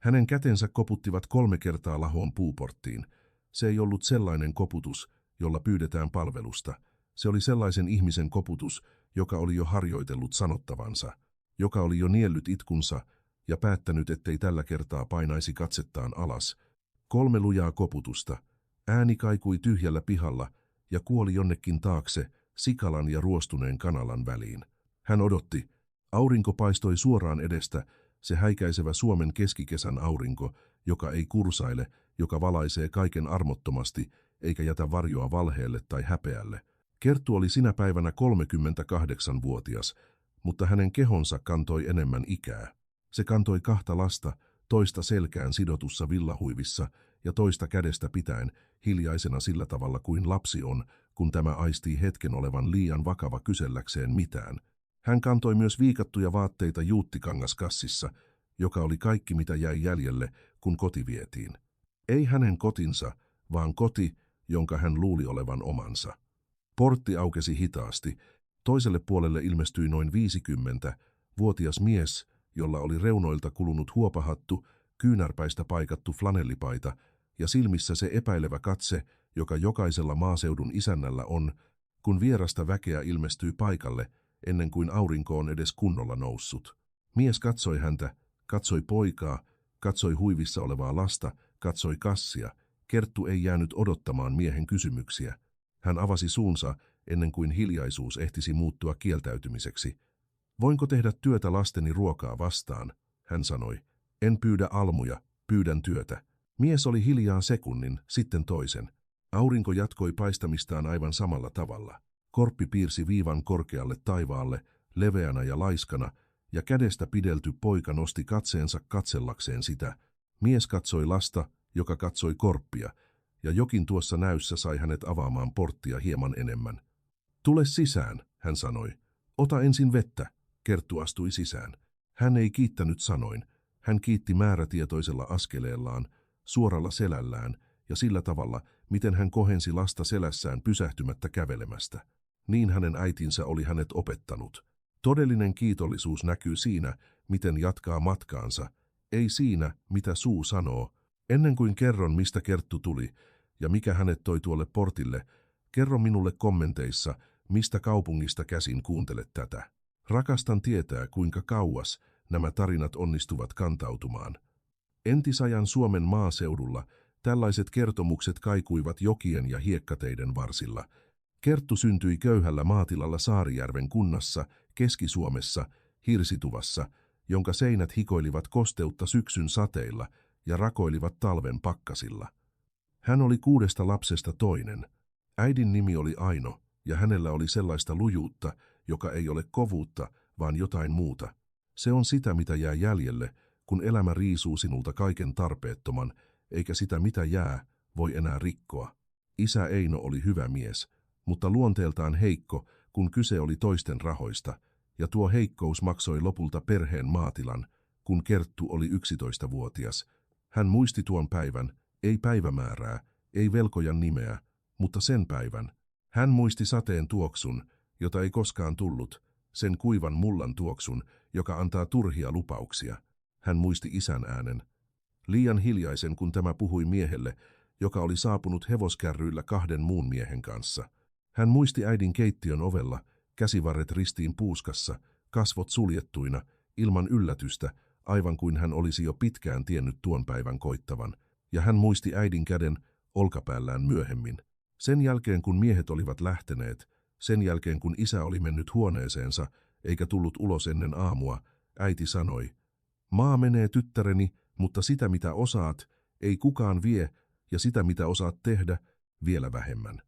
Hänen kätensä koputtivat 3 kertaa lahoon puuporttiin. Se ei ollut sellainen koputus, jolla pyydetään palvelusta. Se oli sellaisen ihmisen koputus, joka oli jo harjoitellut sanottavansa, joka oli jo niellyt itkunsa ja päättänyt, ettei tällä kertaa painaisi katsettaan alas. 3 lujaa koputusta. Ääni kaikui tyhjällä pihalla ja kuoli jonnekin taakse sikalan ja ruostuneen kanalan väliin. Hän odotti. Aurinko paistoi suoraan edestä, se häikäisevä Suomen keskikesän aurinko, joka ei kursaile, joka valaisee kaiken armottomasti eikä jätä varjoa valheelle tai häpeälle. Kerttu oli sinä päivänä 38-vuotias, mutta hänen kehonsa kantoi enemmän ikää. Se kantoi 2 lasta, toista selkään sidotussa villahuivissa ja toista kädestä pitäen, hiljaisena sillä tavalla kuin lapsi on, kun tämä aistii hetken olevan liian vakava kyselläkseen mitään. Hän kantoi myös viikattuja vaatteita juuttikangaskassissa, joka oli kaikki mitä jäi jäljelle, kun koti vietiin. Ei hänen kotinsa, vaan koti, jonka hän luuli olevan omansa. Portti aukesi hitaasti. Toiselle puolelle ilmestyi noin 50-vuotias mies, jolla oli reunoilta kulunut huopahattu, kyynärpäistä paikattu flanellipaita ja silmissä se epäilevä katse, joka jokaisella maaseudun isännällä on, kun vierasta väkeä ilmestyy paikalle, ennen kuin aurinko on edes kunnolla noussut. Mies katsoi häntä, katsoi poikaa, katsoi huivissa olevaa lasta, katsoi kassia. Kerttu ei jäänyt odottamaan miehen kysymyksiä. Hän avasi suunsa ennen kuin hiljaisuus ehtisi muuttua kieltäytymiseksi. Voinko tehdä työtä lasteni ruokaa vastaan, hän sanoi. En pyydä almuja, pyydän työtä. Mies oli hiljaa sekunnin, sitten toisen. Aurinko jatkoi paistamistaan aivan samalla tavalla. Korppi piirsi viivan korkealle taivaalle, leveänä ja laiskana, ja kädestä pidelty poika nosti katseensa katsellakseen sitä. Mies katsoi lasta, joka katsoi korppia, ja jokin tuossa näyssä sai hänet avaamaan porttia hieman enemmän. Tule sisään, hän sanoi. Ota ensin vettä. Kerttu astui sisään. Hän ei kiittänyt sanoin. Hän kiitti määrätietoisella askeleellaan, suoralla selällään ja sillä tavalla, miten hän kohensi lasta selässään pysähtymättä kävelemästä. Niin hänen äitinsä oli hänet opettanut. Todellinen kiitollisuus näkyy siinä, miten jatkaa matkaansa, ei siinä, mitä suu sanoo. Ennen kuin kerron, mistä Kerttu tuli ja mikä hänet toi tuolle portille, kerro minulle kommenteissa, mistä kaupungista käsin kuuntelet tätä. Rakastan tietää, kuinka kauas nämä tarinat onnistuvat kantautumaan. Entisajan Suomen maaseudulla tällaiset kertomukset kaikuivat jokien ja hiekkateiden varsilla. Kerttu syntyi köyhällä maatilalla Saarijärven kunnassa, Keski-Suomessa, Hirsituvassa, jonka seinät hikoilivat kosteutta syksyn sateilla ja rakoilivat talven pakkasilla. Hän oli 6 lapsesta toinen. Äidin nimi oli Aino, ja hänellä oli sellaista lujuutta, joka ei ole kovuutta, vaan jotain muuta. Se on sitä, mitä jää jäljelle, kun elämä riisuu sinulta kaiken tarpeettoman, eikä sitä, mitä jää, voi enää rikkoa. Isä Eino oli hyvä mies, mutta luonteeltaan heikko, kun kyse oli toisten rahoista, ja tuo heikkous maksoi lopulta perheen maatilan, kun Kerttu oli 11-vuotias. Hän muisti tuon päivän, ei päivämäärää, ei velkojan nimeä, mutta sen päivän. Hän muisti sateen tuoksun, jota ei koskaan tullut, sen kuivan mullan tuoksun, joka antaa turhia lupauksia. Hän muisti isän äänen. Liian hiljaisen, kun tämä puhui miehelle, joka oli saapunut hevoskärryillä 2 muun miehen kanssa. Hän muisti äidin keittiön ovella, käsivarret ristiin puuskassa, kasvot suljettuina, ilman yllätystä, aivan kuin hän olisi jo pitkään tiennyt tuon päivän koittavan. Ja hän muisti äidin käden olkapäällään myöhemmin. Sen jälkeen, kun miehet olivat lähteneet, sen jälkeen, kun isä oli mennyt huoneeseensa, eikä tullut ulos ennen aamua, äiti sanoi, maa menee tyttäreni, mutta sitä mitä osaat, ei kukaan vie, ja sitä mitä osaat tehdä, vielä vähemmän.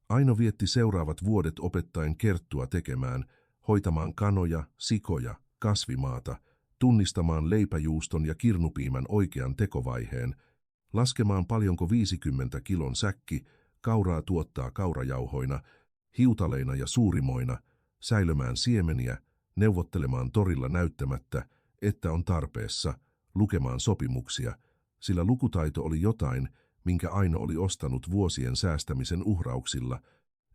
Aino vietti seuraavat vuodet opettaen Kerttua tekemään, hoitamaan kanoja, sikoja, kasvimaata, tunnistamaan leipäjuuston ja kirnupiimän oikean tekovaiheen, laskemaan paljonko 50 kilon säkki kauraa tuottaa kaurajauhoina, hiutaleina ja suurimoina, säilömään siemeniä, neuvottelemaan torilla näyttämättä, että on tarpeessa, lukemaan sopimuksia, sillä lukutaito oli jotain, minkä Aino oli ostanut vuosien säästämisen uhrauksilla,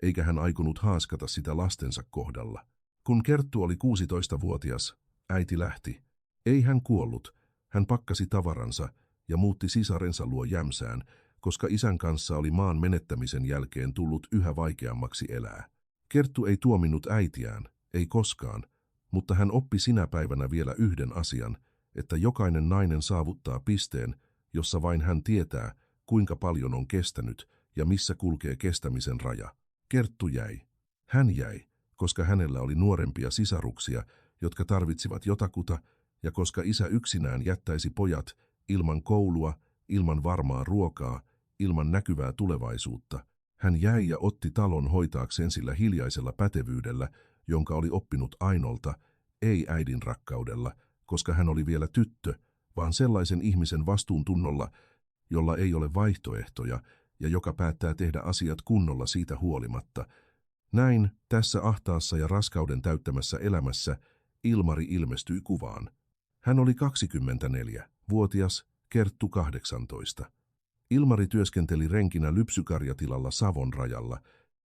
eikä hän aikonut haaskata sitä lastensa kohdalla. Kun Kerttu oli 16-vuotias, äiti lähti. Ei hän kuollut. Hän pakkasi tavaransa ja muutti sisarensa luo Jämsään, koska isän kanssa oli maan menettämisen jälkeen tullut yhä vaikeammaksi elää. Kerttu ei tuominnut äitiään, ei koskaan, mutta hän oppi sinä päivänä vielä yhden asian, että jokainen nainen saavuttaa pisteen, jossa vain hän tietää, kuinka paljon on kestänyt ja missä kulkee kestämisen raja. Kerttu jäi. Hän jäi, koska hänellä oli nuorempia sisaruksia, jotka tarvitsivat jotakuta, ja koska isä yksinään jättäisi pojat ilman koulua, ilman varmaa ruokaa, ilman näkyvää tulevaisuutta. Hän jäi ja otti talon hoitaakseen sillä hiljaisella pätevyydellä, jonka oli oppinut Ainolta, ei äidin rakkaudella, koska hän oli vielä tyttö, vaan sellaisen ihmisen vastuuntunnolla, jolla ei ole vaihtoehtoja ja joka päättää tehdä asiat kunnolla siitä huolimatta. Näin, tässä ahtaassa ja raskauden täyttämässä elämässä, Ilmari ilmestyi kuvaan. Hän oli 24-vuotias, Kerttu 18. Ilmari työskenteli renkinä lypsykarjatilalla Savon rajalla,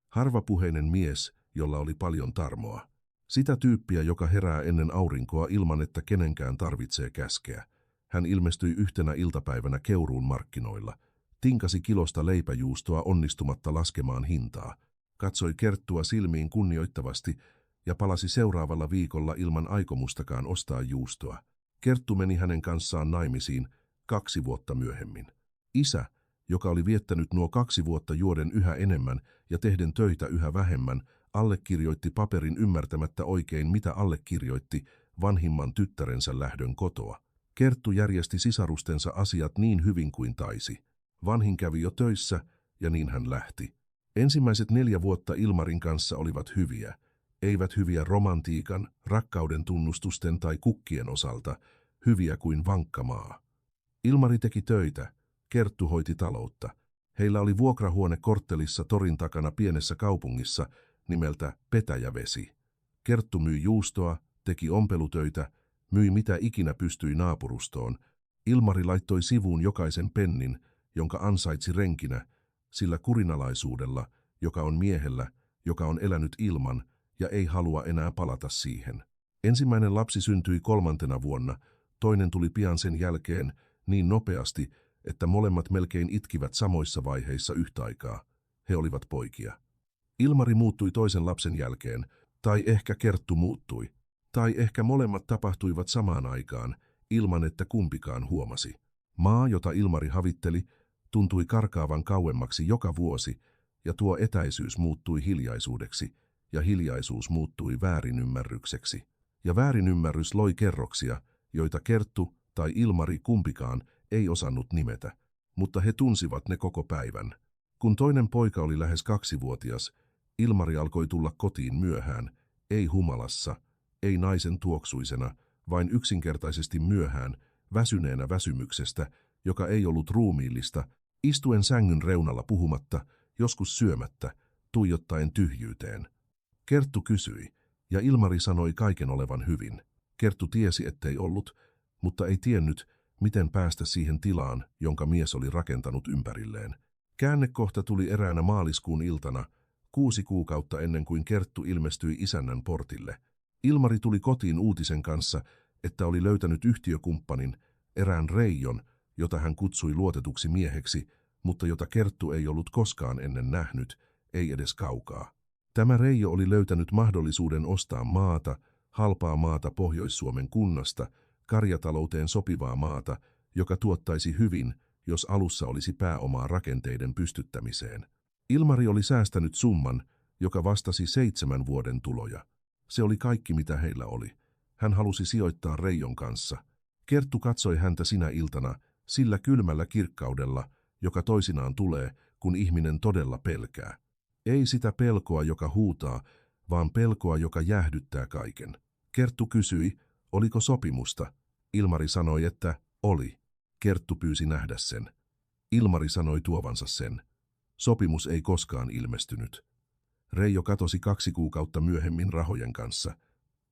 harvapuheinen mies, jolla oli paljon tarmoa. Sitä tyyppiä, joka herää ennen aurinkoa ilman, että kenenkään tarvitsee käskeä. Hän ilmestyi yhtenä iltapäivänä Keuruun markkinoilla, tinkasi kilosta leipäjuustoa onnistumatta laskemaan hintaa, katsoi Kerttua silmiin kunnioittavasti ja palasi seuraavalla viikolla ilman aikomustakaan ostaa juustoa. Kerttu meni hänen kanssaan naimisiin 2 vuotta myöhemmin. Isä, joka oli viettänyt nuo 2 vuotta juoden yhä enemmän ja tehden töitä yhä vähemmän, allekirjoitti paperin ymmärtämättä oikein, mitä allekirjoitti vanhimman tyttärensä lähdön kotoa. Kerttu järjesti sisarustensa asiat niin hyvin kuin taisi. Vanhin kävi jo töissä ja niin hän lähti. Ensimmäiset 4 vuotta Ilmarin kanssa olivat hyviä. Eivät hyviä romantiikan, rakkauden tunnustusten tai kukkien osalta, hyviä kuin vankka maa. Ilmari teki töitä, Kerttu hoiti taloutta. Heillä oli vuokrahuone korttelissa torin takana pienessä kaupungissa nimeltä Petäjävesi. Kerttu myi juustoa, teki ompelutöitä, myi mitä ikinä pystyi naapurustoon. Ilmari laittoi sivuun jokaisen pennin, jonka ansaitsi renkinä, sillä kurinalaisuudella, joka on miehellä, joka on elänyt ilman ja ei halua enää palata siihen. Ensimmäinen lapsi syntyi 3. vuonna, toinen tuli pian sen jälkeen niin nopeasti, että molemmat melkein itkivät samoissa vaiheissa yhtä aikaa. He olivat poikia. Ilmari muuttui toisen lapsen jälkeen, tai ehkä Kerttu muuttui, tai ehkä molemmat tapahtuivat samaan aikaan, ilman että kumpikaan huomasi. Maa, jota Ilmari havitteli, tuntui karkaavan kauemmaksi joka vuosi, ja tuo etäisyys muuttui hiljaisuudeksi, ja hiljaisuus muuttui väärinymmärrykseksi. Ja väärinymmärrys loi kerroksia, joita Kerttu tai Ilmari kumpikaan ei osannut nimetä, mutta he tunsivat ne koko päivän. Kun toinen poika oli lähes 2-vuotias, Ilmari alkoi tulla kotiin myöhään, ei humalassa, ei naisen tuoksuisena, vain yksinkertaisesti myöhään, väsyneenä väsymyksestä, joka ei ollut ruumiillista, istuen sängyn reunalla puhumatta, joskus syömättä, tuijottaen tyhjyyteen. Kerttu kysyi, ja Ilmari sanoi kaiken olevan hyvin. Kerttu tiesi, ettei ollut, mutta ei tiennyt, miten päästä siihen tilaan, jonka mies oli rakentanut ympärilleen. Käännekohta tuli eräänä maaliskuun iltana, 6 kuukautta ennen kuin Kerttu ilmestyi isännän portille. Ilmari tuli kotiin uutisen kanssa, että oli löytänyt yhtiökumppanin, erään Reijon, jota hän kutsui luotetuksi mieheksi, mutta jota Kerttu ei ollut koskaan ennen nähnyt, ei edes kaukaa. Tämä Reijo oli löytänyt mahdollisuuden ostaa maata, halpaa maata Pohjois-Suomen kunnasta, karjatalouteen sopivaa maata, joka tuottaisi hyvin, jos alussa olisi pääomaa rakenteiden pystyttämiseen. Ilmari oli säästänyt summan, joka vastasi 7 vuoden tuloja. Se oli kaikki, mitä heillä oli. Hän halusi sijoittaa Reijon kanssa. Kerttu katsoi häntä sinä iltana sillä kylmällä kirkkaudella, joka toisinaan tulee, kun ihminen todella pelkää. Ei sitä pelkoa, joka huutaa, vaan pelkoa, joka jäähdyttää kaiken. Kerttu kysyi, oliko sopimusta. Ilmari sanoi, että oli. Kerttu pyysi nähdä sen. Ilmari sanoi tuovansa sen. Sopimus ei koskaan ilmestynyt. Reijo katosi 2 kuukautta myöhemmin rahojen kanssa.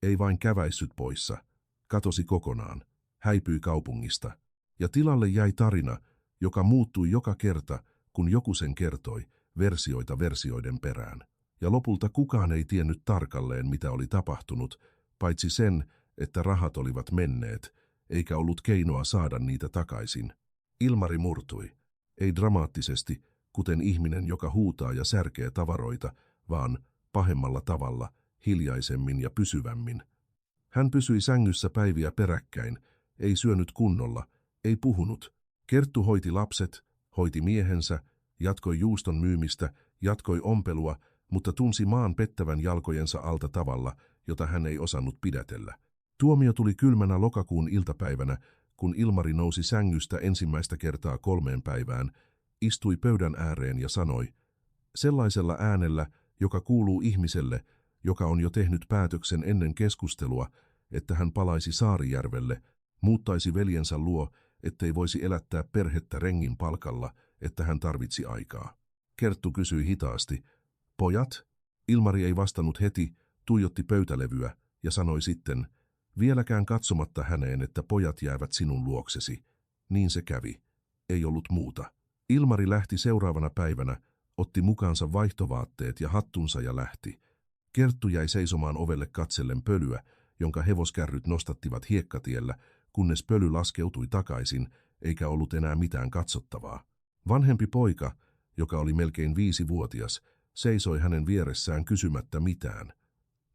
Ei vain käväissyt poissa. Katosi kokonaan. Häipyi kaupungista. Ja tilalle jäi tarina, joka muuttui joka kerta, kun joku sen kertoi, versioita versioiden perään. Ja lopulta kukaan ei tiennyt tarkalleen, mitä oli tapahtunut, paitsi sen, että rahat olivat menneet, eikä ollut keinoa saada niitä takaisin. Ilmari murtui. Ei dramaattisesti, kuten ihminen, joka huutaa ja särkee tavaroita, vaan pahemmalla tavalla, hiljaisemmin ja pysyvämmin. Hän pysyi sängyssä päiviä peräkkäin, ei syönyt kunnolla, ei puhunut. Kerttu hoiti lapset, hoiti miehensä, jatkoi juuston myymistä, jatkoi ompelua, mutta tunsi maan pettävän jalkojensa alta tavalla, jota hän ei osannut pidätellä. Tuomio tuli kylmänä lokakuun iltapäivänä, kun Ilmari nousi sängystä ensimmäistä kertaa 3 päivään, istui pöydän ääreen ja sanoi, sellaisella äänellä, joka kuuluu ihmiselle, joka on jo tehnyt päätöksen ennen keskustelua, että hän palaisi Saarijärvelle, muuttaisi veljensä luo, ettei voisi elättää perhettä rengin palkalla, että hän tarvitsi aikaa. Kerttu kysyi hitaasti, pojat? Ilmari ei vastannut heti, tuijotti pöytälevyä ja sanoi sitten, vieläkään katsomatta häneen, että pojat jäävät sinun luoksesi. Niin se kävi. Ei ollut muuta. Ilmari lähti seuraavana päivänä, otti mukaansa vaihtovaatteet ja hattunsa ja lähti. Kerttu jäi seisomaan ovelle katsellen pölyä, jonka hevoskärryt nostattivat hiekkatiellä, kunnes pöly laskeutui takaisin, eikä ollut enää mitään katsottavaa. Vanhempi poika, joka oli melkein 5-vuotias, seisoi hänen vieressään kysymättä mitään.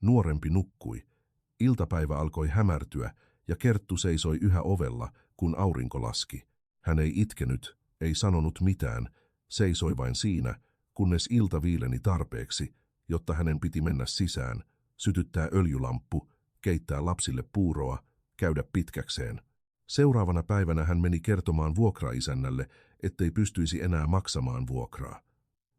Nuorempi nukkui. Iltapäivä alkoi hämärtyä ja Kerttu seisoi yhä ovella, kun aurinko laski. Hän ei itkenyt, ei sanonut mitään, seisoi vain siinä, kunnes ilta viileni tarpeeksi, jotta hänen piti mennä sisään, sytyttää öljylamppu, keittää lapsille puuroa, käydä pitkäkseen. Seuraavana päivänä hän meni kertomaan vuokraisännälle, ettei pystyisi enää maksamaan vuokraa.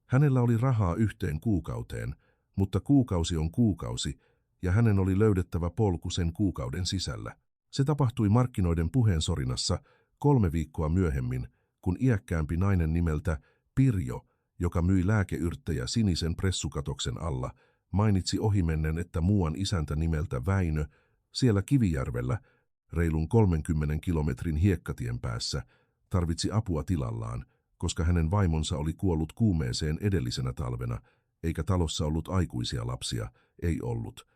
Hänellä oli rahaa 1 kuukauteen, mutta kuukausi on kuukausi, ja hänen oli löydettävä polku sen kuukauden sisällä. Se tapahtui markkinoiden puheensorinassa 3 viikkoa myöhemmin, kun iäkkäämpi nainen nimeltä Pirjo, joka myi lääkeyrttejä sinisen pressukatoksen alla, mainitsi ohimennen, että muuan isäntä nimeltä Väinö, siellä Kivijärvellä, reilun 30 kilometrin hiekkatien päässä, tarvitsi apua tilallaan, koska hänen vaimonsa oli kuollut kuumeeseen edellisenä talvena, eikä talossa ollut aikuisia lapsia, ei ollut.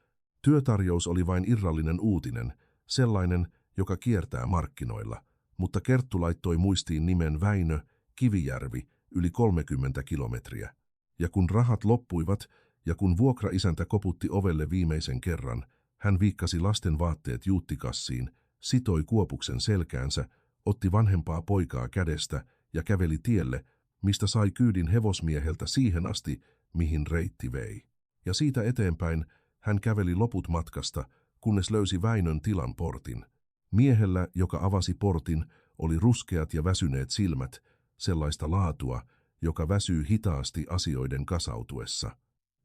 Työtarjous oli vain irrallinen uutinen, sellainen, joka kiertää markkinoilla, mutta Kerttu laittoi muistiin nimen Väinö, Kivijärvi, yli 30 kilometriä. Ja kun rahat loppuivat ja kun vuokraisäntä koputti ovelle viimeisen kerran, hän viikkasi lasten vaatteet juuttikassiin, sitoi kuopuksen selkäänsä, otti vanhempaa poikaa kädestä ja käveli tielle, mistä sai kyydin hevosmieheltä siihen asti, mihin reitti vei. Ja siitä eteenpäin hän käveli loput matkasta, kunnes löysi Väinön tilan portin. Miehellä, joka avasi portin, oli ruskeat ja väsyneet silmät, sellaista laatua, joka väsyy hitaasti asioiden kasautuessa.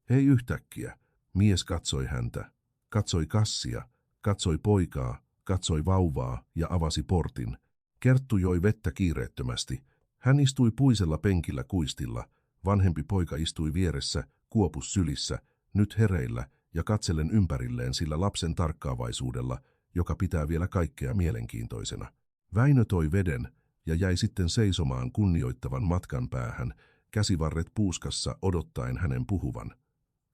Ei yhtäkkiä. Mies katsoi häntä, katsoi kassia, katsoi poikaa, katsoi vauvaa ja avasi portin. Kerttu joi vettä kiireettömästi. Hän istui puisella penkillä kuistilla. Vanhempi poika istui vieressä, kuopus sylissä, nyt hereillä ja katsellen ympärilleen sillä lapsen tarkkaavaisuudella, joka pitää vielä kaikkea mielenkiintoisena. Väinö toi veden ja jäi sitten seisomaan kunnioittavan matkan päähän, käsivarret puuskassa odottaen hänen puhuvan.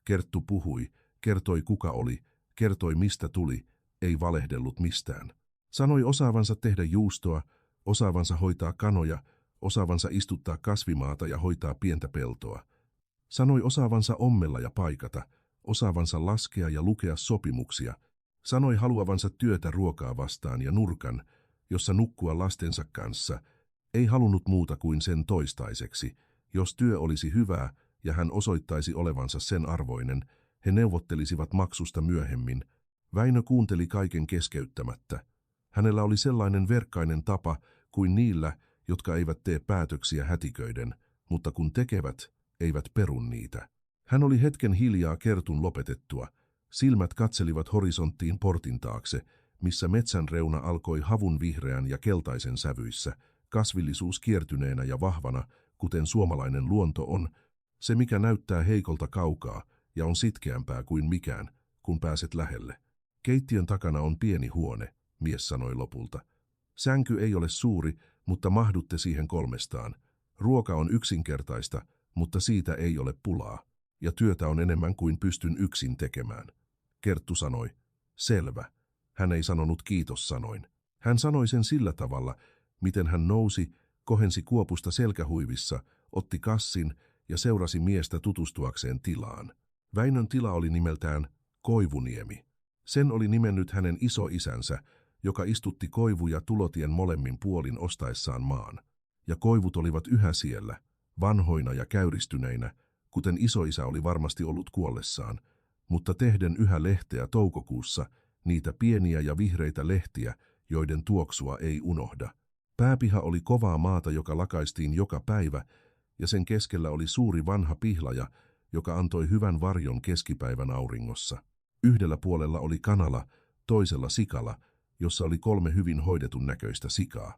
Kerttu puhui, kertoi kuka oli, kertoi mistä tuli, ei valehdellut mistään. Sanoi osaavansa tehdä juustoa, osaavansa hoitaa kanoja, osaavansa istuttaa kasvimaata ja hoitaa pientä peltoa. Sanoi osaavansa ommella ja paikata, osaavansa laskea ja lukea sopimuksia. Sanoi haluavansa työtä ruokaa vastaan ja nurkan, jossa nukkua lastensa kanssa. Ei halunnut muuta kuin sen toistaiseksi. Jos työ olisi hyvää ja hän osoittaisi olevansa sen arvoinen, he neuvottelisivat maksusta myöhemmin. Väinö kuunteli kaiken keskeyttämättä. Hänellä oli sellainen verkkainen tapa kuin niillä, jotka eivät tee päätöksiä hätiköiden, mutta kun tekevät, eivät peru niitä. Hän oli hetken hiljaa Kertun lopetettua. Silmät katselivat horisonttiin portin taakse, missä metsän reuna alkoi havun vihreän ja keltaisen sävyissä, kasvillisuus kiertyneenä ja vahvana, kuten suomalainen luonto on, se mikä näyttää heikolta kaukaa ja on sitkeämpää kuin mikään, kun pääset lähelle. Keittiön takana on pieni huone, mies sanoi lopulta. Sänky ei ole suuri, mutta mahdutte siihen 3. Ruoka on yksinkertaista, mutta siitä ei ole pulaa, ja työtä on enemmän kuin pystyn yksin tekemään. Kerttu sanoi, selvä. Hän ei sanonut kiitos sanoin. Hän sanoi sen sillä tavalla, miten hän nousi, kohensi kuopusta selkähuivissa, otti kassin ja seurasi miestä tutustuakseen tilaan. Väinön tila oli nimeltään Koivuniemi. Sen oli nimennyt hänen isoisänsä, joka istutti koivuja tulotien molemmin puolin ostaessaan maan. Ja koivut olivat yhä siellä, vanhoina ja käyristyneinä, kuten isoisä oli varmasti ollut kuollessaan, mutta tehden yhä lehteä toukokuussa, niitä pieniä ja vihreitä lehtiä, joiden tuoksua ei unohda. Pääpiha oli kovaa maata, joka lakaistiin joka päivä, ja sen keskellä oli suuri vanha pihlaja, joka antoi hyvän varjon keskipäivän auringossa. Yhdellä puolella oli kanala, toisella sikala, jossa oli 3 hyvin hoidetun näköistä sikaa.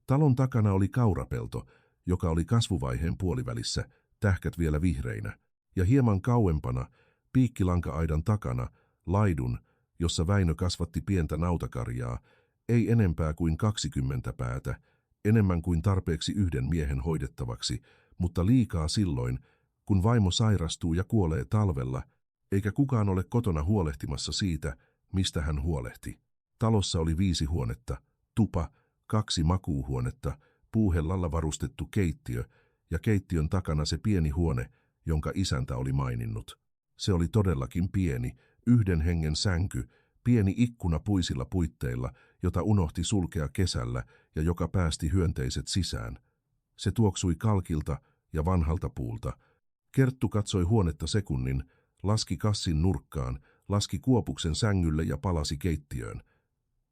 Talon takana oli kaurapelto, joka oli kasvuvaiheen puolivälissä, tähkät vielä vihreinä, ja hieman kauempana, piikkilanka-aidan takana, laidun, jossa Väinö kasvatti pientä nautakarjaa, ei enempää kuin 20 päätä, enemmän kuin tarpeeksi yhden miehen hoidettavaksi, mutta liikaa silloin, kun vaimo sairastuu ja kuolee talvella, eikä kukaan ole kotona huolehtimassa siitä, mistä hän huolehti. Talossa oli 5 huonetta, tupa, 2 makuuhuonetta, puuhellalla varustettu keittiö ja keittiön takana se pieni huone, jonka isäntä oli maininnut. Se oli todellakin pieni, 1 hengen sänky, pieni ikkuna puisilla puitteilla, jota unohti sulkea kesällä ja joka päästi hyönteiset sisään. Se tuoksui kalkilta ja vanhalta puulta. Kerttu katsoi huonetta sekunnin, laski kassin nurkkaan, laski kuopuksen sängylle ja palasi keittiöön.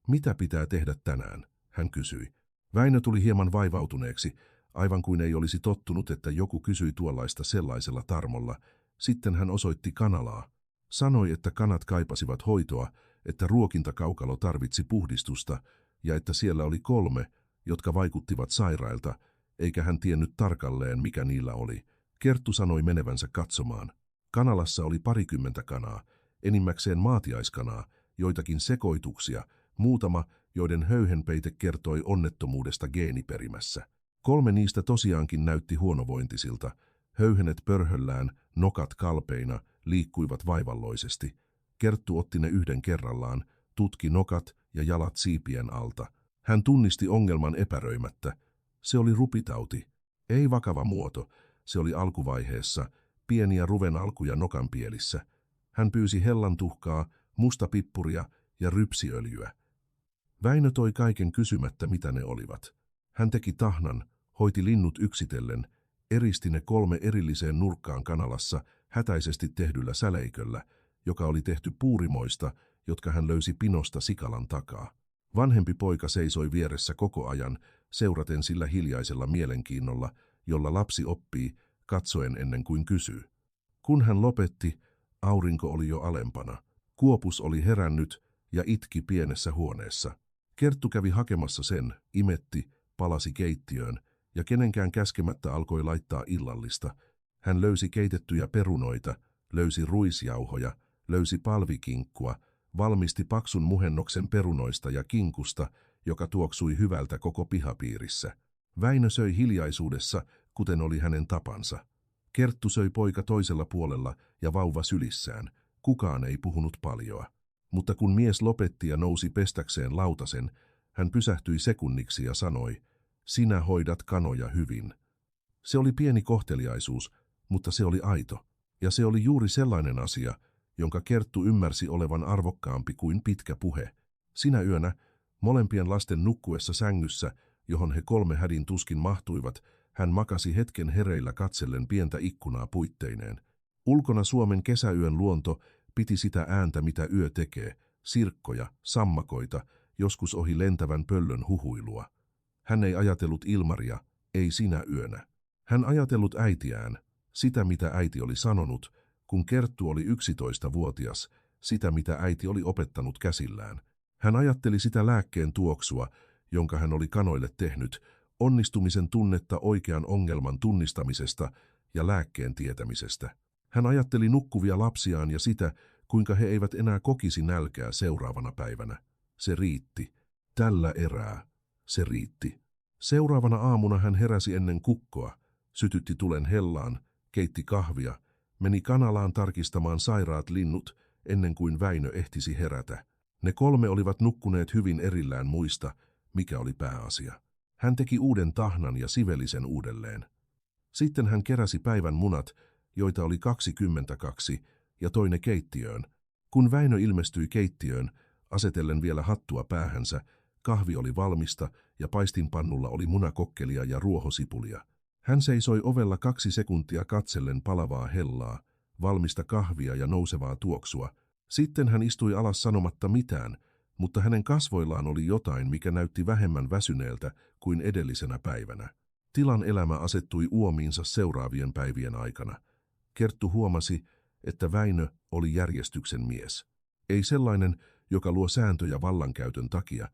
Mitä pitää tehdä tänään? Hän kysyi. Väinö tuli hieman vaivautuneeksi, aivan kuin ei olisi tottunut, että joku kysyi tuollaista sellaisella tarmolla. Sitten hän osoitti kanalaa. Sanoi, että kanat kaipasivat hoitoa, että ruokintakaukalo tarvitsi puhdistusta ja että siellä oli 3, jotka vaikuttivat sairailta, eikä hän tiennyt tarkalleen, mikä niillä oli. Kerttu sanoi menevänsä katsomaan. Kanalassa oli 20 kanaa, enimmäkseen maatiaiskanaa, joitakin sekoituksia, muutama, joiden höyhenpeite kertoi onnettomuudesta geeniperimässä. 3 niistä tosiaankin näytti huonovointisilta. Höyhenet pörhöllään, nokat kalpeina, liikkuivat vaivalloisesti. Kerttu otti ne yhden kerrallaan, tutki nokat ja jalat siipien alta. Hän tunnisti ongelman epäröimättä. Se oli rupitauti. Ei vakava muoto. Se oli alkuvaiheessa, pieniä ruvenalkuja nokanpielissä. Hän pyysi hellantuhkaa, mustapippuria ja rypsiöljyä. Väinö toi kaiken kysymättä, mitä ne olivat. Hän teki tahnan, hoiti linnut yksitellen, eristi ne 3 erilliseen nurkkaan kanalassa hätäisesti tehdyllä säleiköllä, joka oli tehty puurimoista, jotka hän löysi pinosta sikalan takaa. Vanhempi poika seisoi vieressä koko ajan, seuraten sillä hiljaisella mielenkiinnolla, jolla lapsi oppii, katsoen ennen kuin kysyy. Kun hän lopetti, aurinko oli jo alempana. Kuopus oli herännyt ja itki pienessä huoneessa. Kerttu kävi hakemassa sen, imetti, palasi keittiöön ja kenenkään käskemättä alkoi laittaa illallista. Hän löysi keitettyjä perunoita, löysi ruisjauhoja, löysi palvikinkkua, valmisti paksun muhennoksen perunoista ja kinkusta, joka tuoksui hyvältä koko pihapiirissä. Väinö söi hiljaisuudessa, kuten oli hänen tapansa. Kerttu söi poika toisella puolella ja vauva sylissään. Kukaan ei puhunut paljoa. Mutta kun mies lopetti ja nousi pestäkseen lautasen, hän pysähtyi sekunniksi ja sanoi, sinä hoidat kanoja hyvin. Se oli pieni kohteliaisuus, mutta se oli aito. Ja se oli juuri sellainen asia, jonka Kerttu ymmärsi olevan arvokkaampi kuin pitkä puhe. Sinä yönä, molempien lasten nukkuessa sängyssä, johon he 3 hädin tuskin mahtuivat, hän makasi hetken hereillä katsellen pientä ikkunaa puitteineen. Ulkona Suomen kesäyön luonto piti sitä ääntä, mitä yö tekee, sirkkoja, sammakoita, joskus ohi lentävän pöllön huhuilua. Hän ei ajatellut Ilmaria, ei sinä yönä. Hän ajatellut äitiään, sitä mitä äiti oli sanonut, kun Kerttu oli 11-vuotias, sitä mitä äiti oli opettanut käsillään. Hän ajatteli sitä lääkkeen tuoksua, jonka hän oli kanoille tehnyt, onnistumisen tunnetta oikean ongelman tunnistamisesta ja lääkkeen tietämisestä. Hän ajatteli nukkuvia lapsiaan ja sitä, kuinka he eivät enää kokisi nälkää seuraavana päivänä. Se riitti. Tällä erää. Se riitti. Seuraavana aamuna hän heräsi ennen kukkoa, sytytti tulen hellaan, keitti kahvia, meni kanalaan tarkistamaan sairaat linnut ennen kuin Väinö ehtisi herätä. Ne 3 olivat nukkuneet hyvin erillään muista, mikä oli pääasia. Hän teki uuden tahnan ja siveli sen uudelleen. Sitten hän keräsi päivän munat, joita oli 22, ja toi ne keittiöön. Kun Väinö ilmestyi keittiöön, asetellen vielä hattua päähänsä, kahvi oli valmista ja paistinpannulla oli munakokkelia ja ruohosipulia. Hän seisoi ovella 2 sekuntia katsellen palavaa hellaa, valmista kahvia ja nousevaa tuoksua. Sitten hän istui alas sanomatta mitään, mutta hänen kasvoillaan oli jotain, mikä näytti vähemmän väsyneeltä kuin edellisenä päivänä. Tilan elämä asettui uomiinsa seuraavien päivien aikana. Kerttu huomasi, että Väinö oli järjestyksen mies. Ei sellainen, joka luo sääntöjä vallankäytön takia,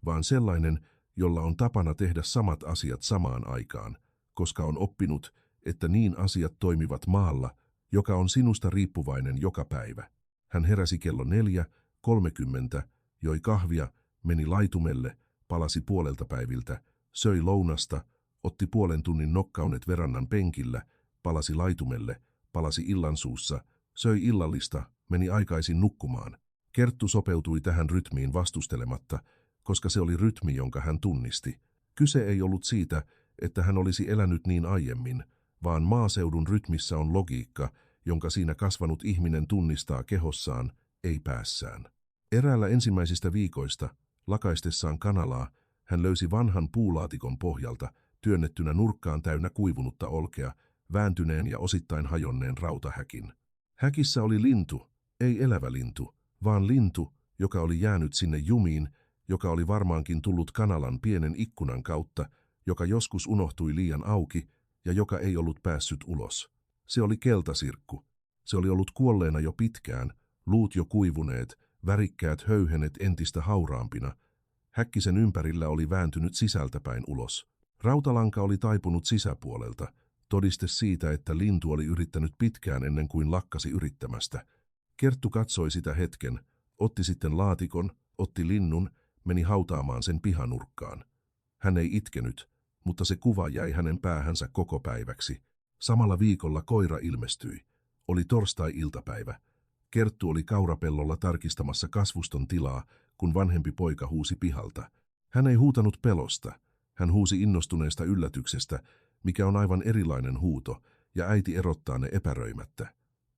vaan sellainen, jolla on tapana tehdä samat asiat samaan aikaan, koska on oppinut, että niin asiat toimivat maalla, joka on sinusta riippuvainen joka päivä. Hän heräsi kello 4:30, joi kahvia, meni laitumelle, palasi puolelta päiviltä, söi lounasta, otti puolen tunnin nokkaunet verannan penkillä, palasi laitumelle, palasi illansuussa, söi illallista, meni aikaisin nukkumaan. Kerttu sopeutui tähän rytmiin vastustelematta, koska se oli rytmi, jonka hän tunnisti. Kyse ei ollut siitä, että hän olisi elänyt niin aiemmin, vaan maaseudun rytmissä on logiikka, jonka siinä kasvanut ihminen tunnistaa kehossaan, ei päässään. Eräällä ensimmäisistä viikoista, lakaistessaan kanalaa, hän löysi vanhan puulaatikon pohjalta, työnnettynä nurkkaan täynnä kuivunutta olkea, vääntyneen ja osittain hajonneen rautahäkin. Häkissä oli lintu, ei elävä lintu, vaan lintu, joka oli jäänyt sinne jumiin, joka oli varmaankin tullut kanalan pienen ikkunan kautta, joka joskus unohtui liian auki ja joka ei ollut päässyt ulos. Se oli keltasirkku. Se oli ollut kuolleena jo pitkään, luut jo kuivuneet, värikkäät höyhenet entistä hauraampina. Häkkisen ympärillä oli vääntynyt sisältäpäin ulos. Rautalanka oli taipunut sisäpuolelta, todiste siitä, että lintu oli yrittänyt pitkään ennen kuin lakkasi yrittämästä. Kerttu katsoi sitä hetken, otti sitten laatikon, otti linnun, meni hautaamaan sen pihanurkkaan. Hän ei itkenyt, mutta se kuva jäi hänen päähänsä koko päiväksi. Samalla viikolla koira ilmestyi. Oli torstai-iltapäivä. Kerttu oli kaurapellolla tarkistamassa kasvuston tilaa, kun vanhempi poika huusi pihalta. Hän ei huutanut pelosta. Hän huusi innostuneesta yllätyksestä, mikä on aivan erilainen huuto, ja äiti erottaa ne epäröimättä.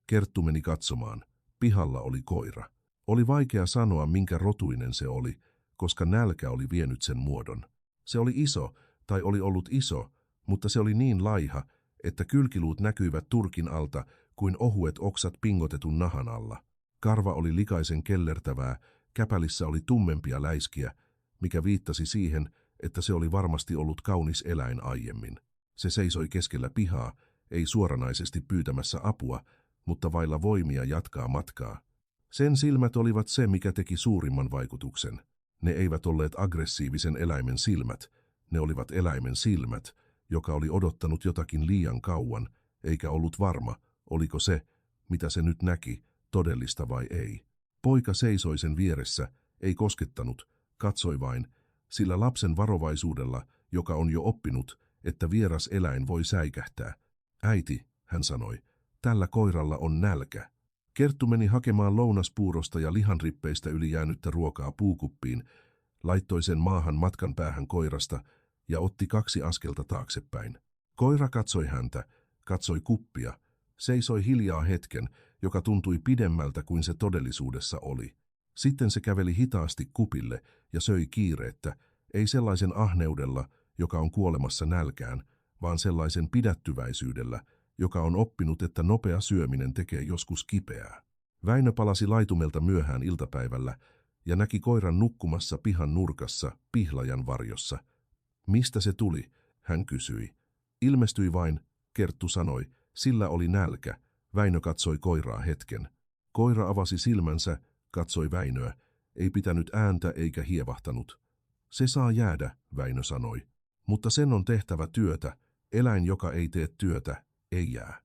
Kerttu meni katsomaan. Pihalla oli koira. Oli vaikea sanoa, minkä rotuinen se oli, koska nälkä oli vienyt sen muodon. Se oli iso, tai oli ollut iso, mutta se oli niin laiha, että kylkiluut näkyivät turkin alta kuin ohuet oksat pingotetun nahan alla. Karva oli likaisen kellertävää, käpälissä oli tummempia läiskiä, mikä viittasi siihen, että se oli varmasti ollut kaunis eläin aiemmin. Se seisoi keskellä pihaa, ei suoranaisesti pyytämässä apua, mutta vailla voimia jatkaa matkaa. Sen silmät olivat se, mikä teki suurimman vaikutuksen. Ne eivät olleet aggressiivisen eläimen silmät, ne olivat eläimen silmät, joka oli odottanut jotakin liian kauan, eikä ollut varma, oliko se, mitä se nyt näki, todellista vai ei. Poika seisoi sen vieressä, ei koskettanut, katsoi vain, sillä lapsen varovaisuudella, joka on jo oppinut, että vieras eläin voi säikähtää. Äiti, hän sanoi, tällä koiralla on nälkä. Kerttu meni hakemaan lounaspuurosta ja lihanrippeistä yli jäänyttä ruokaa puukuppiin, laittoi sen maahan matkan päähän koirasta ja otti 2 askelta taaksepäin. Koira katsoi häntä, katsoi kuppia, seisoi hiljaa hetken, joka tuntui pidemmältä kuin se todellisuudessa oli. Sitten se käveli hitaasti kupille ja söi kiireettä, ei sellaisen ahneudella, joka on kuolemassa nälkään, vaan sellaisen pidättyväisyydellä, joka on oppinut, että nopea syöminen tekee joskus kipeää. Väinö palasi laitumelta myöhään iltapäivällä ja näki koiran nukkumassa pihan nurkassa pihlajan varjossa. Mistä se tuli? Hän kysyi. Ilmestyi vain, Kerttu sanoi, sillä oli nälkä. Väinö katsoi koiraa hetken. Koira avasi silmänsä, katsoi Väinöä, ei pitänyt ääntä eikä hievahtanut. Se saa jäädä, Väinö sanoi, mutta sen on tehtävä työtä, eläin joka ei tee työtä, ei jää.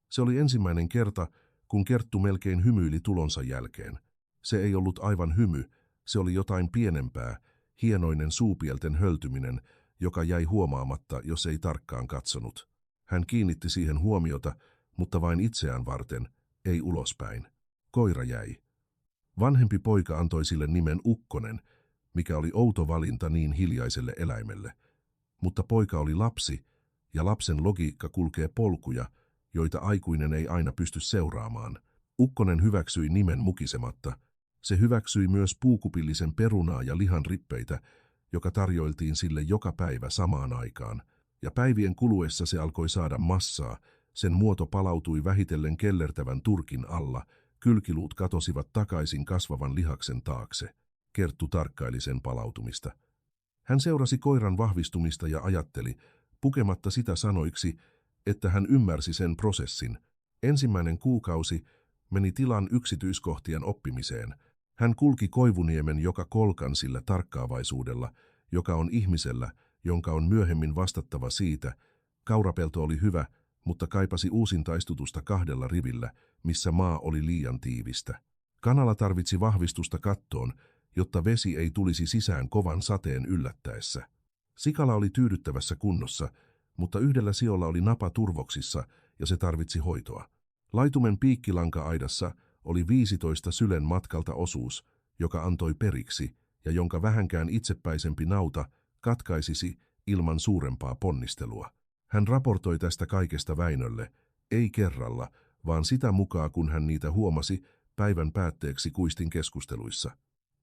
Se oli ensimmäinen kerta, kun Kerttu melkein hymyili tulonsa jälkeen. Se ei ollut aivan hymy, se oli jotain pienempää, hienoinen suupielten höltyminen, joka jäi huomaamatta, jos ei tarkkaan katsonut. Hän kiinnitti siihen huomiota, mutta vain itseään varten, ei ulospäin. Koira jäi. Vanhempi poika antoi sille nimen Ukkonen, mikä oli outo valinta niin hiljaiselle eläimelle. Mutta poika oli lapsi, ja lapsen logiikka kulkee polkuja, joita aikuinen ei aina pysty seuraamaan. Ukkonen hyväksyi nimen mukisematta. Se hyväksyi myös puukupillisen perunaa ja lihan rippeitä, joka tarjoiltiin sille joka päivä samaan aikaan. Ja päivien kuluessa se alkoi saada massaa, sen muoto palautui vähitellen kellertävän turkin alla, kylkiluut katosivat takaisin kasvavan lihaksen taakse. Kerttu tarkkaili sen palautumista. Hän seurasi koiran vahvistumista ja ajatteli, pukematta sitä sanoiksi, että hän ymmärsi sen prosessin. Ensimmäinen kuukausi meni tilan yksityiskohtien oppimiseen. Hän kulki Koivuniemen joka kolkan sillä tarkkaavaisuudella, joka on ihmisellä, jonka on myöhemmin vastattava siitä. Kaurapelto oli hyvä, mutta kaipasi uusintaistutusta 2 rivillä, missä maa oli liian tiivistä. Kanala tarvitsi vahvistusta kattoon, jotta vesi ei tulisi sisään kovan sateen yllättäessä. Sikala oli tyydyttävässä kunnossa, mutta yhdellä siolla oli napa turvoksissa ja se tarvitsi hoitoa. Laitumen piikkilanka-aidassa oli 15 sylen matkalta osuus, joka antoi periksi ja jonka vähänkään itsepäisempi nauta katkaisisi ilman suurempaa ponnistelua. Hän raportoi tästä kaikesta Väinölle, ei kerralla, vaan sitä mukaan kun hän niitä huomasi päivän päätteeksi kuistin keskusteluissa.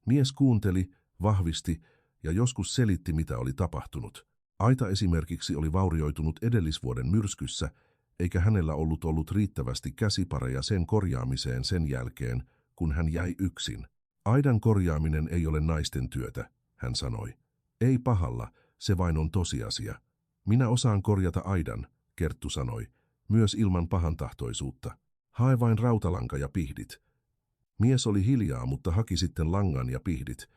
Mies kuunteli, vahvisti ja joskus selitti mitä oli tapahtunut. Aita esimerkiksi oli vaurioitunut edellisvuoden myrskyssä, eikä hänellä ollut riittävästi käsipareja sen korjaamiseen sen jälkeen, kun hän jäi yksin. Aidan korjaaminen ei ole naisten työtä, hän sanoi. Ei pahalla, se vain on tosiasia. Minä osaan korjata aidan, Kerttu sanoi, myös ilman pahantahtoisuutta. Hae vain rautalanka ja pihdit. Mies oli hiljaa, mutta haki sitten langan ja pihdit.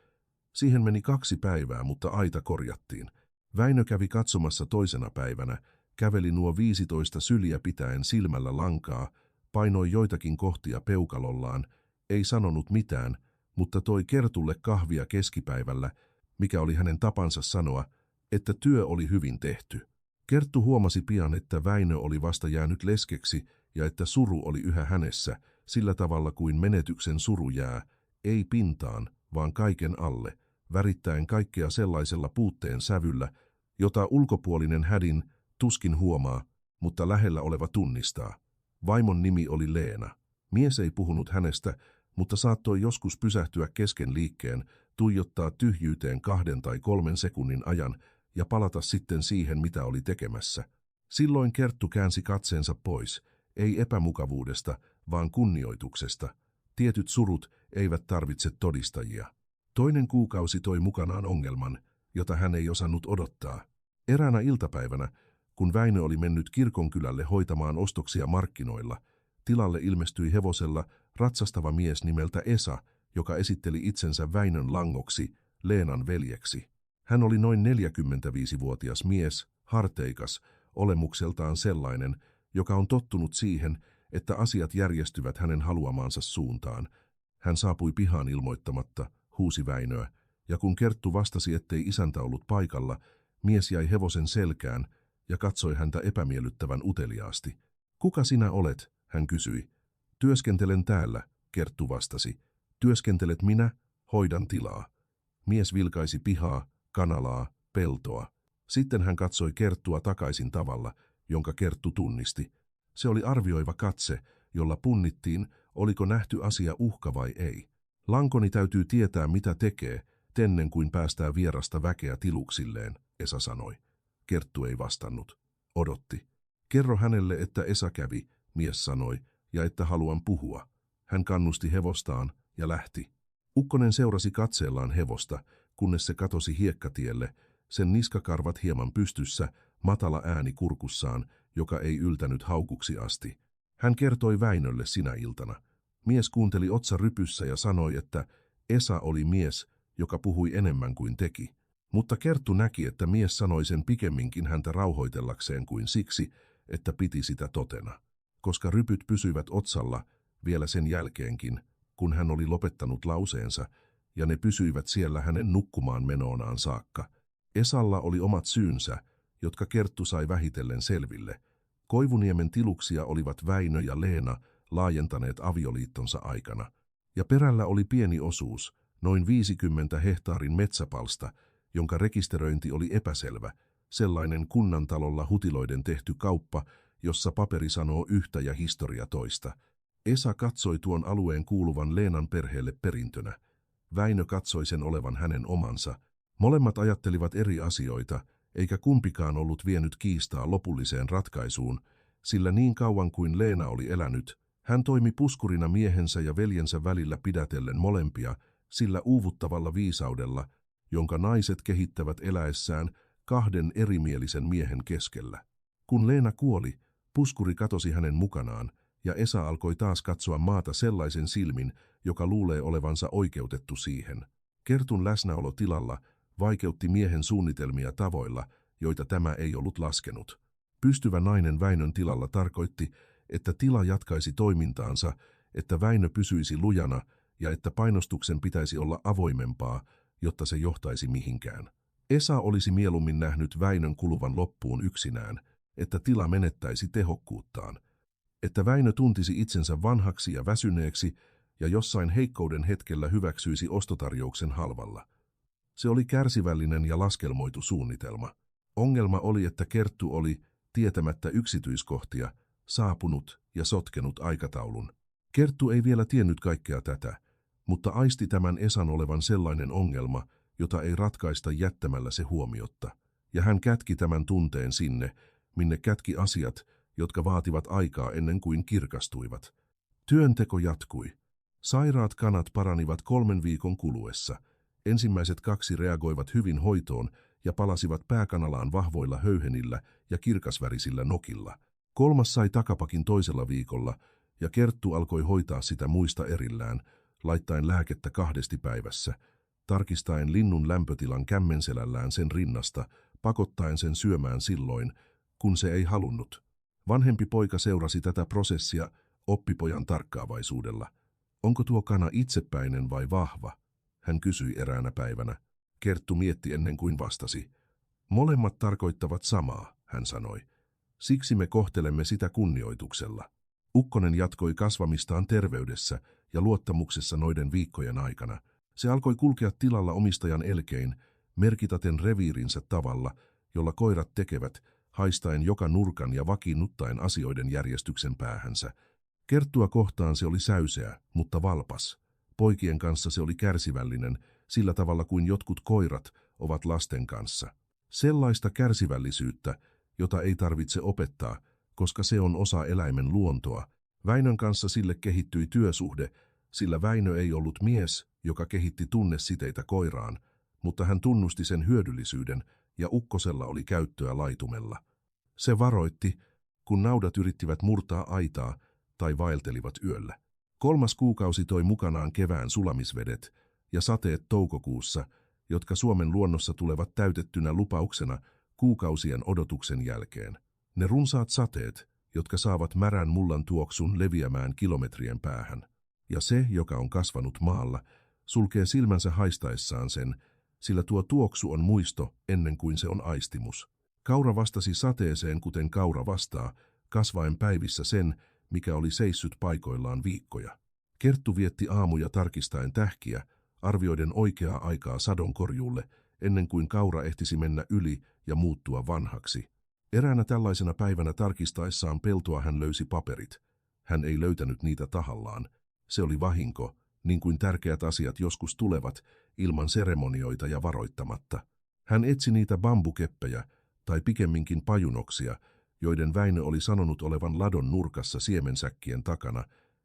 Siihen meni 2 päivää, mutta aita korjattiin. Väinö kävi katsomassa toisena päivänä, käveli nuo 15 syliä pitäen silmällä lankaa, painoi joitakin kohtia peukalollaan, ei sanonut mitään, mutta toi Kertulle kahvia keskipäivällä, mikä oli hänen tapansa sanoa, että työ oli hyvin tehty. Kerttu huomasi pian, että Väinö oli vasta jäänyt leskeksi ja että suru oli yhä hänessä, sillä tavalla kuin menetyksen suru jää, ei pintaan, vaan kaiken alle, värittäen kaikkea sellaisella puutteen sävyllä, jota ulkopuolinen hädin tuskin huomaa, mutta lähellä oleva tunnistaa. Vaimon nimi oli Leena. Mies ei puhunut hänestä, mutta saattoi joskus pysähtyä kesken liikkeen, tuijottaa tyhjyyteen 2 tai 3 sekunnin ajan ja palata sitten siihen, mitä oli tekemässä. Silloin Kerttu käänsi katseensa pois, ei epämukavuudesta, vaan kunnioituksesta. Tietyt surut eivät tarvitse todistajia. Toinen kuukausi toi mukanaan ongelman, jota hän ei osannut odottaa. Eräänä iltapäivänä, kun Väinö oli mennyt kirkonkylälle hoitamaan ostoksia markkinoilla, tilalle ilmestyi hevosella ratsastava mies nimeltä Esa, joka esitteli itsensä Väinön langoksi, Leenan veljeksi. Hän oli noin 45-vuotias mies, harteikas, olemukseltaan sellainen, joka on tottunut siihen, että asiat järjestyvät hänen haluamaansa suuntaan. Hän saapui pihaan ilmoittamatta, huusi Väinöä, ja kun Kerttu vastasi, ettei isäntä ollut paikalla, mies jäi hevosen selkään ja katsoi häntä epämiellyttävän uteliaasti. Kuka sinä olet, hän kysyi. Työskentelen täällä, Kerttu vastasi. Työskentelet minä, hoidan tilaa. Mies vilkaisi pihaa, kanalaa, peltoa. Sitten hän katsoi Kerttua takaisin tavalla, jonka Kerttu tunnisti. Se oli arvioiva katse, jolla punnittiin, oliko nähty asia uhka vai ei. Lankoni täytyy tietää, mitä tekee, ennen kuin päästää vierasta väkeä tiluksilleen, Esa sanoi. Kerttu ei vastannut. Odotti. Kerro hänelle, että Esa kävi, mies sanoi, ja että haluan puhua. Hän kannusti hevostaan ja lähti. Ukkonen seurasi katseellaan hevosta, kunnes se katosi hiekkatielle, sen niskakarvat hieman pystyssä, matala ääni kurkussaan, joka ei yltänyt haukuksi asti. Hän kertoi Väinölle sinä iltana. Mies kuunteli otsa rypyssä ja sanoi, että Esa oli mies, joka puhui enemmän kuin teki. Mutta Kerttu näki, että mies sanoi sen pikemminkin häntä rauhoitellakseen kuin siksi, että piti sitä totena. Koska rypyt pysyivät otsalla vielä sen jälkeenkin, kun hän oli lopettanut lauseensa, ja ne pysyivät siellä hänen nukkumaan menoonaan saakka. Esalla oli omat syynsä, jotka Kerttu sai vähitellen selville. Koivuniemen tiluksia olivat Väinö ja Leena laajentaneet avioliittonsa aikana. Ja perällä oli pieni osuus, noin 50 hehtaarin metsäpalsta, jonka rekisteröinti oli epäselvä, sellainen kunnantalolla hutiloiden tehty kauppa, jossa paperi sanoo yhtä ja historia toista. Esa katsoi tuon alueen kuuluvan Leenan perheelle perintönä. Väinö katsoi sen olevan hänen omansa. Molemmat ajattelivat eri asioita, eikä kumpikaan ollut vienyt kiistaa lopulliseen ratkaisuun, sillä niin kauan kuin Leena oli elänyt, hän toimi puskurina miehensä ja veljensä välillä pidätellen molempia sillä uuvuttavalla viisaudella, jonka naiset kehittävät eläessään kahden erimielisen miehen keskellä. Kun Leena kuoli, puskuri katosi hänen mukanaan, ja Esa alkoi taas katsoa maata sellaisen silmin, joka luulee olevansa oikeutettu siihen. Kertun läsnäolo tilalla vaikeutti miehen suunnitelmia tavoilla, joita tämä ei ollut laskenut. Pystyvä nainen Väinön tilalla tarkoitti, että tila jatkaisi toimintaansa, että Väinö pysyisi lujana ja että painostuksen pitäisi olla avoimempaa, jotta se johtaisi mihinkään. Esa olisi mieluummin nähnyt Väinön kuluvan loppuun yksinään, että tila menettäisi tehokkuuttaan, että Väinö tuntisi itsensä vanhaksi ja väsyneeksi ja jossain heikkouden hetkellä hyväksyisi ostotarjouksen halvalla. Se oli kärsivällinen ja laskelmoitu suunnitelma. Ongelma oli, että Kerttu oli, tietämättä yksityiskohtia, saapunut ja sotkenut aikataulun. Kerttu ei vielä tiennyt kaikkea tätä, mutta aisti tämän Esan olevan sellainen ongelma, jota ei ratkaista jättämällä se huomiotta. Ja hän kätki tämän tunteen sinne, minne kätki asiat, jotka vaativat aikaa ennen kuin kirkastuivat. Työnteko jatkui. Sairaat kanat paranivat 3 viikon kuluessa. Ensimmäiset 2 reagoivat hyvin hoitoon ja palasivat pääkanalaan vahvoilla höyhenillä ja kirkasvärisillä nokilla. 3. sai takapakin toisella viikolla, ja Kerttu alkoi hoitaa sitä muista erillään, laittaen lääkettä 2 päivässä, tarkistaen linnun lämpötilan kämmenselällään sen rinnasta, pakottaen sen syömään silloin, kun se ei halunnut. Vanhempi poika seurasi tätä prosessia oppipojan tarkkaavaisuudella. Onko tuo kana itsepäinen vai vahva? Hän kysyi eräänä päivänä. Kerttu mietti ennen kuin vastasi. Molemmat tarkoittavat samaa, hän sanoi. Siksi me kohtelemme sitä kunnioituksella. Ukkonen jatkoi kasvamistaan terveydessä ja luottamuksessa noiden viikkojen aikana. Se alkoi kulkea tilalla omistajan elkein, merkitaten reviirinsä tavalla, jolla koirat tekevät, haistaen joka nurkan ja vakiinnuttaen asioiden järjestyksen päähänsä. Kerttua kohtaan se oli säyseä, mutta valpas. Poikien kanssa se oli kärsivällinen, sillä tavalla kuin jotkut koirat ovat lasten kanssa. Sellaista kärsivällisyyttä, jota ei tarvitse opettaa, koska se on osa eläimen luontoa. Väinön kanssa sille kehittyi työsuhde, sillä Väinö ei ollut mies, joka kehitti tunnesiteitä koiraan, mutta hän tunnusti sen hyödyllisyyden ja Ukkosella oli käyttöä laitumella. Se varoitti, kun naudat yrittivät murtaa aitaa tai vaeltelivat yöllä. 3. kuukausi toi mukanaan kevään sulamisvedet ja sateet toukokuussa, jotka Suomen luonnossa tulevat täytettynä lupauksena kuukausien odotuksen jälkeen. Ne runsaat sateet, jotka saavat märän mullan tuoksun leviämään kilometrien päähän. Ja se, joka on kasvanut maalla, sulkee silmänsä haistaessaan sen, sillä tuo tuoksu on muisto ennen kuin se on aistimus. Kaura vastasi sateeseen, kuten kaura vastaa, kasvaen päivissä sen, mikä oli seissyt paikoillaan viikkoja. Kerttu vietti aamuja tarkistaen tähkiä, arvioiden oikeaa aikaa sadonkorjuulle, ennen kuin kaura ehtisi mennä yli ja muuttua vanhaksi. Eräänä tällaisena päivänä tarkistaessaan peltoa hän löysi paperit. Hän ei löytänyt niitä tahallaan. Se oli vahinko, niin kuin tärkeät asiat joskus tulevat, ilman seremonioita ja varoittamatta. Hän etsi niitä bambukeppejä, tai pikemminkin pajunoksia, joiden Väinö oli sanonut olevan ladon nurkassa siemensäkkien takana,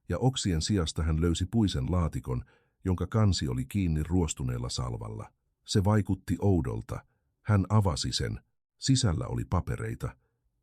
ja oksien sijasta hän löysi puisen laatikon, jonka kansi oli kiinni ruostuneella salvalla. Se vaikutti oudolta. Hän avasi sen. Sisällä oli papereita.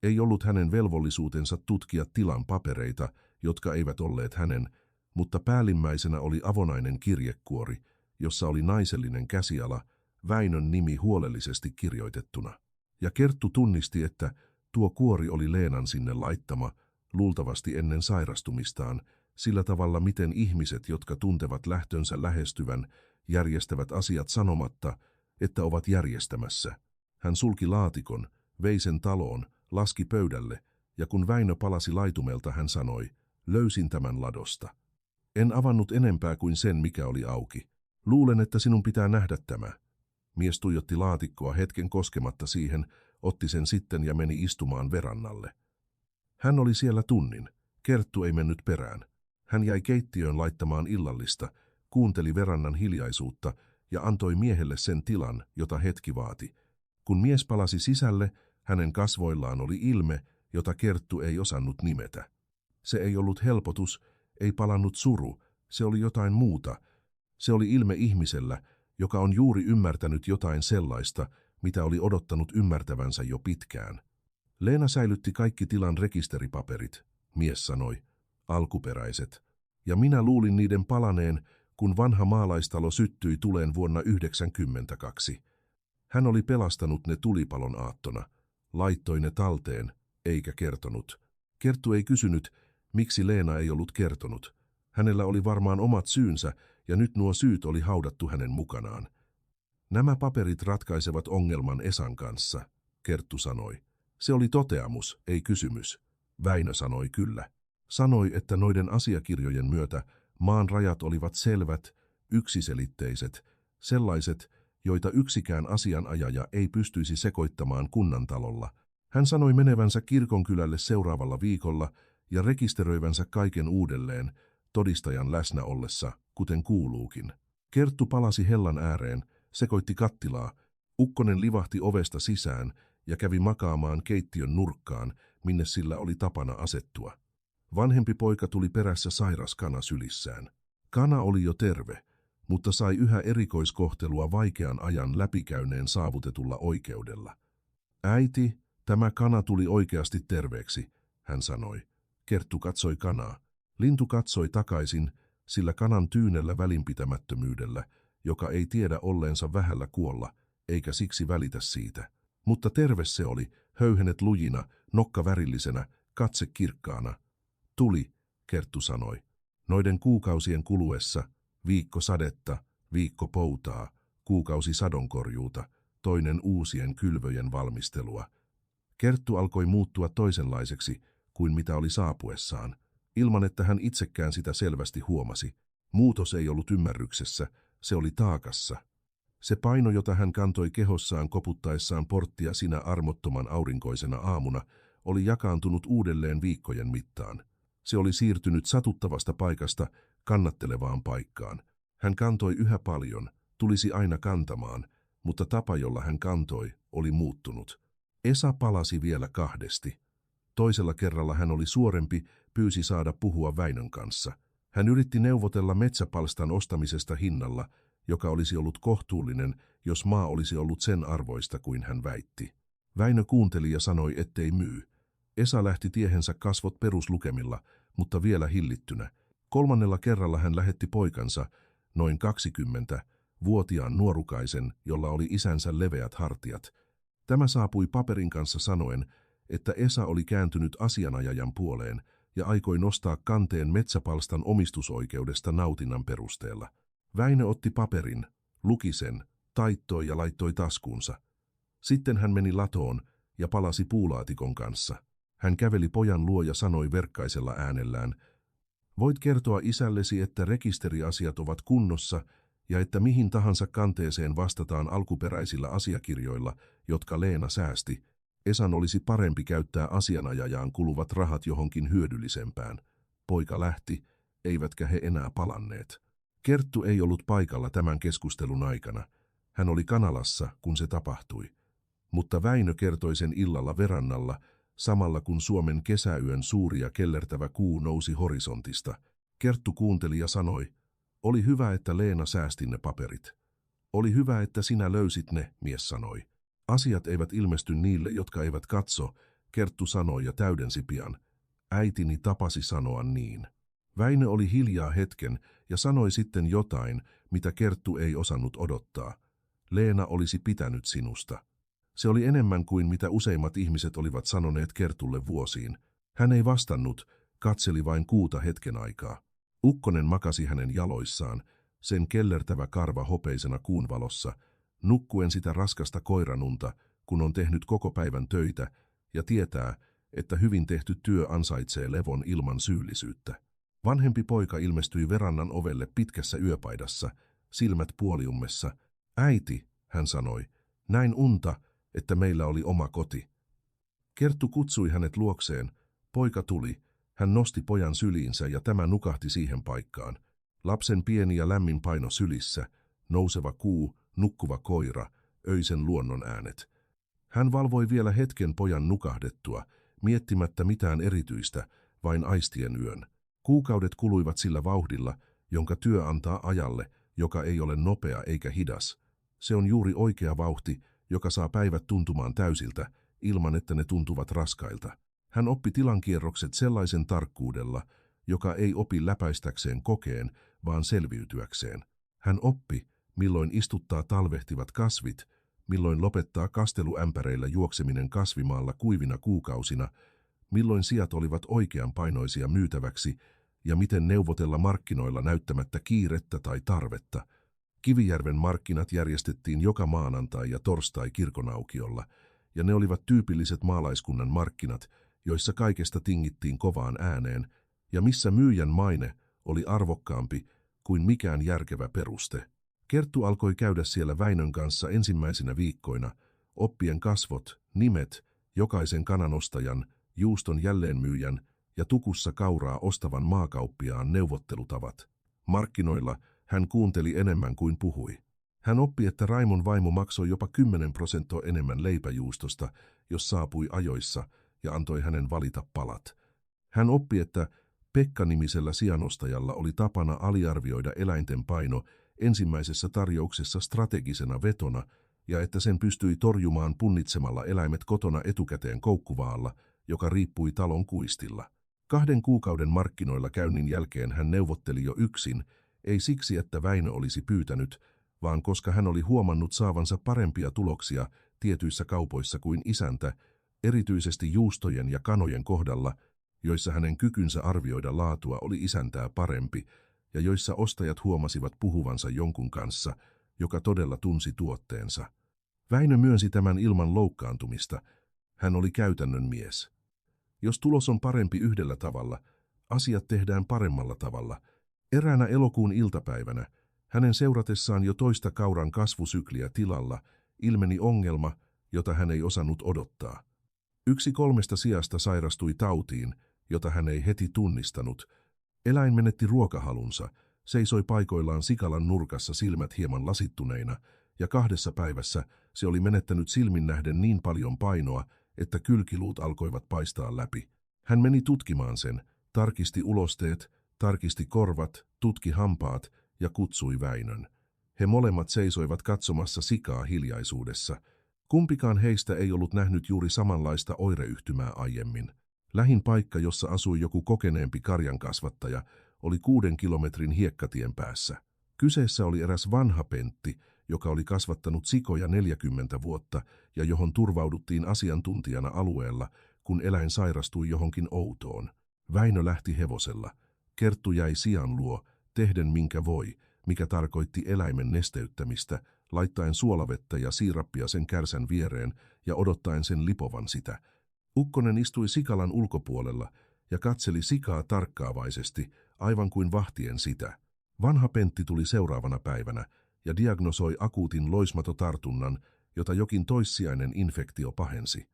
Ei ollut hänen velvollisuutensa tutkia tilan papereita, jotka eivät olleet hänen, mutta päällimmäisenä oli avonainen kirjekuori, jossa oli naisellinen käsiala, Väinön nimi huolellisesti kirjoitettuna. Ja Kerttu tunnisti, että tuo kuori oli Leenan sinne laittama, luultavasti ennen sairastumistaan, sillä tavalla miten ihmiset, jotka tuntevat lähtönsä lähestyvän, järjestävät asiat sanomatta, että ovat järjestämässä. Hän sulki laatikon, vei sen taloon, laski pöydälle, ja kun Väinö palasi laitumelta, hän sanoi, löysin tämän ladosta. En avannut enempää kuin sen, mikä oli auki. Luulen, että sinun pitää nähdä tämä. Mies tuijotti laatikkoa hetken koskematta siihen, otti sen sitten ja meni istumaan verannalle. Hän oli siellä tunnin. Kerttu ei mennyt perään. Hän jäi keittiöön laittamaan illallista, kuunteli verannan hiljaisuutta ja antoi miehelle sen tilan, jota hetki vaati. Kun mies palasi sisälle, hänen kasvoillaan oli ilme, jota Kerttu ei osannut nimetä. Se ei ollut helpotus, ei palannut suru, se oli jotain muuta. Se oli ilme ihmisellä, joka on juuri ymmärtänyt jotain sellaista, mitä oli odottanut ymmärtävänsä jo pitkään. Leena säilytti kaikki tilan rekisteripaperit, mies sanoi, alkuperäiset, ja minä luulin niiden palaneen, kun vanha maalaistalo syttyi tuleen vuonna 1992. Hän oli pelastanut ne tulipalon aattona, laittoi ne talteen, eikä kertonut. Kerttu ei kysynyt, miksi Leena ei ollut kertonut. Hänellä oli varmaan omat syynsä, ja nyt nuo syyt oli haudattu hänen mukanaan. Nämä paperit ratkaisevat ongelman Esan kanssa, Kerttu sanoi. Se oli toteamus, ei kysymys. Väinö sanoi kyllä. Sanoi, että noiden asiakirjojen myötä maan rajat olivat selvät, yksiselitteiset, sellaiset, joita yksikään asianajaja ei pystyisi sekoittamaan kunnantalolla. Hän sanoi menevänsä kirkonkylälle seuraavalla viikolla ja rekisteröivänsä kaiken uudelleen, todistajan läsnä ollessa, kuten kuuluukin. Kerttu palasi hellan ääreen, sekoitti kattilaa, ukkonen livahti ovesta sisään ja kävi makaamaan keittiön nurkkaan, minne sillä oli tapana asettua. Vanhempi poika tuli perässä sairas kana sylissään. Kana oli jo terve, mutta sai yhä erikoiskohtelua vaikean ajan läpikäyneen saavutetulla oikeudella. Äiti, tämä kana tuli oikeasti terveeksi, hän sanoi. Kerttu katsoi kanaa. Lintu katsoi takaisin, sillä kanan tyynellä välinpitämättömyydellä, joka ei tiedä olleensa vähällä kuolla, eikä siksi välitä siitä. Mutta terve se oli, höyhenet lujina, nokka värillisenä, katse kirkkaana. Tuli, Kerttu sanoi. Noiden kuukausien kuluessa, viikko sadetta, viikko poutaa, kuukausi sadonkorjuuta, toinen uusien kylvöjen valmistelua. Kerttu alkoi muuttua toisenlaiseksi kuin mitä oli saapuessaan, ilman että hän itsekään sitä selvästi huomasi. Muutos ei ollut ymmärryksessä, se oli taakassa. Se paino, jota hän kantoi kehossaan koputtaessaan porttia sinä armottoman aurinkoisena aamuna, oli jakaantunut uudelleen viikkojen mittaan. Se oli siirtynyt satuttavasta paikasta kannattelevaan paikkaan. Hän kantoi yhä paljon, tulisi aina kantamaan, mutta tapa, jolla hän kantoi, oli muuttunut. Esa palasi vielä kahdesti. Toisella kerralla hän oli suorempi, pyysi saada puhua Väinön kanssa. Hän yritti neuvotella metsäpalstan ostamisesta hinnalla, joka olisi ollut kohtuullinen, jos maa olisi ollut sen arvoista kuin hän väitti. Väinö kuunteli ja sanoi, ettei myy. Esa lähti tiehensä kasvot peruslukemilla, mutta vielä hillittynä. Kolmannella kerralla hän lähetti poikansa, noin 20-vuotiaan nuorukaisen, jolla oli isänsä leveät hartiat. Tämä saapui paperin kanssa sanoen, että Esa oli kääntynyt asianajajan puoleen ja aikoi nostaa kanteen metsäpalstan omistusoikeudesta nautinnan perusteella. Väinö otti paperin, luki sen, taittoi ja laittoi taskuunsa. Sitten hän meni latoon ja palasi puulaatikon kanssa. Hän käveli pojan luo ja sanoi verkkaisella äänellään, voit kertoa isällesi, että rekisteriasiat ovat kunnossa ja että mihin tahansa kanteeseen vastataan alkuperäisillä asiakirjoilla, jotka Leena säästi. Esan olisi parempi käyttää asianajajaan kuluvat rahat johonkin hyödyllisempään. Poika lähti, eivätkä he enää palanneet. Kerttu ei ollut paikalla tämän keskustelun aikana. Hän oli Kanalassa, kun se tapahtui. Mutta Väinö kertoi sen illalla verannalla, samalla kun Suomen kesäyön suuri ja kellertävä kuu nousi horisontista. Kerttu kuunteli ja sanoi, oli hyvä, että Leena säästi ne paperit. Oli hyvä, että sinä löysit ne, mies sanoi. Asiat eivät ilmesty niille, jotka eivät katso, Kerttu sanoi ja täydensi pian. Äitini tapasi sanoa niin. Väinö oli hiljaa hetken ja sanoi sitten jotain, mitä Kerttu ei osannut odottaa. Leena olisi pitänyt sinusta. Se oli enemmän kuin mitä useimmat ihmiset olivat sanoneet Kertulle vuosiin. Hän ei vastannut, katseli vain kuuta hetken aikaa. Ukkonen makasi hänen jaloissaan, sen kellertävä karva hopeisena kuun valossa, nukkuen sitä raskasta koiranunta, kun on tehnyt koko päivän töitä ja tietää, että hyvin tehty työ ansaitsee levon ilman syyllisyyttä. Vanhempi poika ilmestyi verannan ovelle pitkässä yöpaidassa, silmät puoliummessa. Äiti, hän sanoi, näin unta, että meillä oli oma koti. Kerttu kutsui hänet luokseen. Poika tuli. Hän nosti pojan syliinsä ja tämä nukahti siihen paikkaan. Lapsen pieni ja lämmin paino sylissä, nouseva kuu, nukkuva koira, öisen luonnon äänet. Hän valvoi vielä hetken pojan nukahdettua, miettimättä mitään erityistä, vain aistien yön. Kuukaudet kuluivat sillä vauhdilla, jonka työ antaa ajalle, joka ei ole nopea eikä hidas. Se on juuri oikea vauhti, joka saa päivät tuntumaan täysiltä, ilman että ne tuntuvat raskailta. Hän oppi tilankierrokset sellaisen tarkkuudella, joka ei opi läpäistäkseen kokeen, vaan selviytyäkseen. Hän oppi, milloin istuttaa talvehtivat kasvit, milloin lopettaa kasteluämpäreillä juokseminen kasvimaalla kuivina kuukausina, milloin sijat olivat oikeanpainoisia myytäväksi ja miten neuvotella markkinoilla näyttämättä kiirettä tai tarvetta. Kivijärven markkinat järjestettiin joka maanantai ja torstai kirkonaukiolla, ja ne olivat tyypilliset maalaiskunnan markkinat, joissa kaikesta tingittiin kovaan ääneen, ja missä myyjän maine oli arvokkaampi kuin mikään järkevä peruste. Kerttu alkoi käydä siellä Väinön kanssa ensimmäisinä viikkoina, oppien kasvot, nimet, jokaisen kananostajan, juuston jälleenmyyjän ja tukussa kauraa ostavan maakauppiaan neuvottelutavat. Markkinoilla hän kuunteli enemmän kuin puhui. Hän oppi, että Raimon vaimo maksoi jopa 10% enemmän leipäjuustosta, jos saapui ajoissa, ja antoi hänen valita palat. Hän oppi, että Pekka-nimisellä sianostajalla oli tapana aliarvioida eläinten paino ensimmäisessä tarjouksessa strategisena vetona, ja että sen pystyi torjumaan punnitsemalla eläimet kotona etukäteen koukkuvaalla, joka riippui talon kuistilla. 2 kuukauden markkinoilla käynnin jälkeen hän neuvotteli jo yksin, ei siksi, että Väinö olisi pyytänyt, vaan koska hän oli huomannut saavansa parempia tuloksia tietyissä kaupoissa kuin isäntä, erityisesti juustojen ja kanojen kohdalla, joissa hänen kykynsä arvioida laatua oli isäntää parempi, ja joissa ostajat huomasivat puhuvansa jonkun kanssa, joka todella tunsi tuotteensa. Väinö myönsi tämän ilman loukkaantumista. Hän oli käytännön mies. Jos tulos on parempi yhdellä tavalla, asiat tehdään paremmalla tavalla. Eräänä elokuun iltapäivänä, hänen seuratessaan jo toista kauran kasvusykliä tilalla, ilmeni ongelma, jota hän ei osannut odottaa. 1 3 siasta sairastui tautiin, jota hän ei heti tunnistanut. Eläin menetti ruokahalunsa, seisoi paikoillaan sikalan nurkassa silmät hieman lasittuneina, ja 2 päivässä se oli menettänyt silmin nähden niin paljon painoa, että kylkiluut alkoivat paistaa läpi. Hän meni tutkimaan sen, tarkisti ulosteet, tarkisti korvat, tutki hampaat ja kutsui Väinön. He molemmat seisoivat katsomassa sikaa hiljaisuudessa. Kumpikaan heistä ei ollut nähnyt juuri samanlaista oireyhtymää aiemmin. Lähin paikka, jossa asui joku kokeneempi karjankasvattaja, oli 6 kilometrin hiekkatien päässä. Kyseessä oli eräs vanha pentti, joka oli kasvattanut sikoja 40 vuotta ja johon turvauduttiin asiantuntijana alueella, kun eläin sairastui johonkin outoon. Väinö lähti hevosella. Kerttu jäi sian luo, tehden minkä voi, mikä tarkoitti eläimen nesteyttämistä, laittaen suolavettä ja siirappia sen kärsän viereen ja odottaen sen lipovan sitä. Ukkonen istui sikalan ulkopuolella ja katseli sikaa tarkkaavaisesti, aivan kuin vahtien sitä. Vanha pentti tuli seuraavana päivänä ja diagnosoi akuutin loismatotartunnan, jota jokin toissijainen infektio pahensi.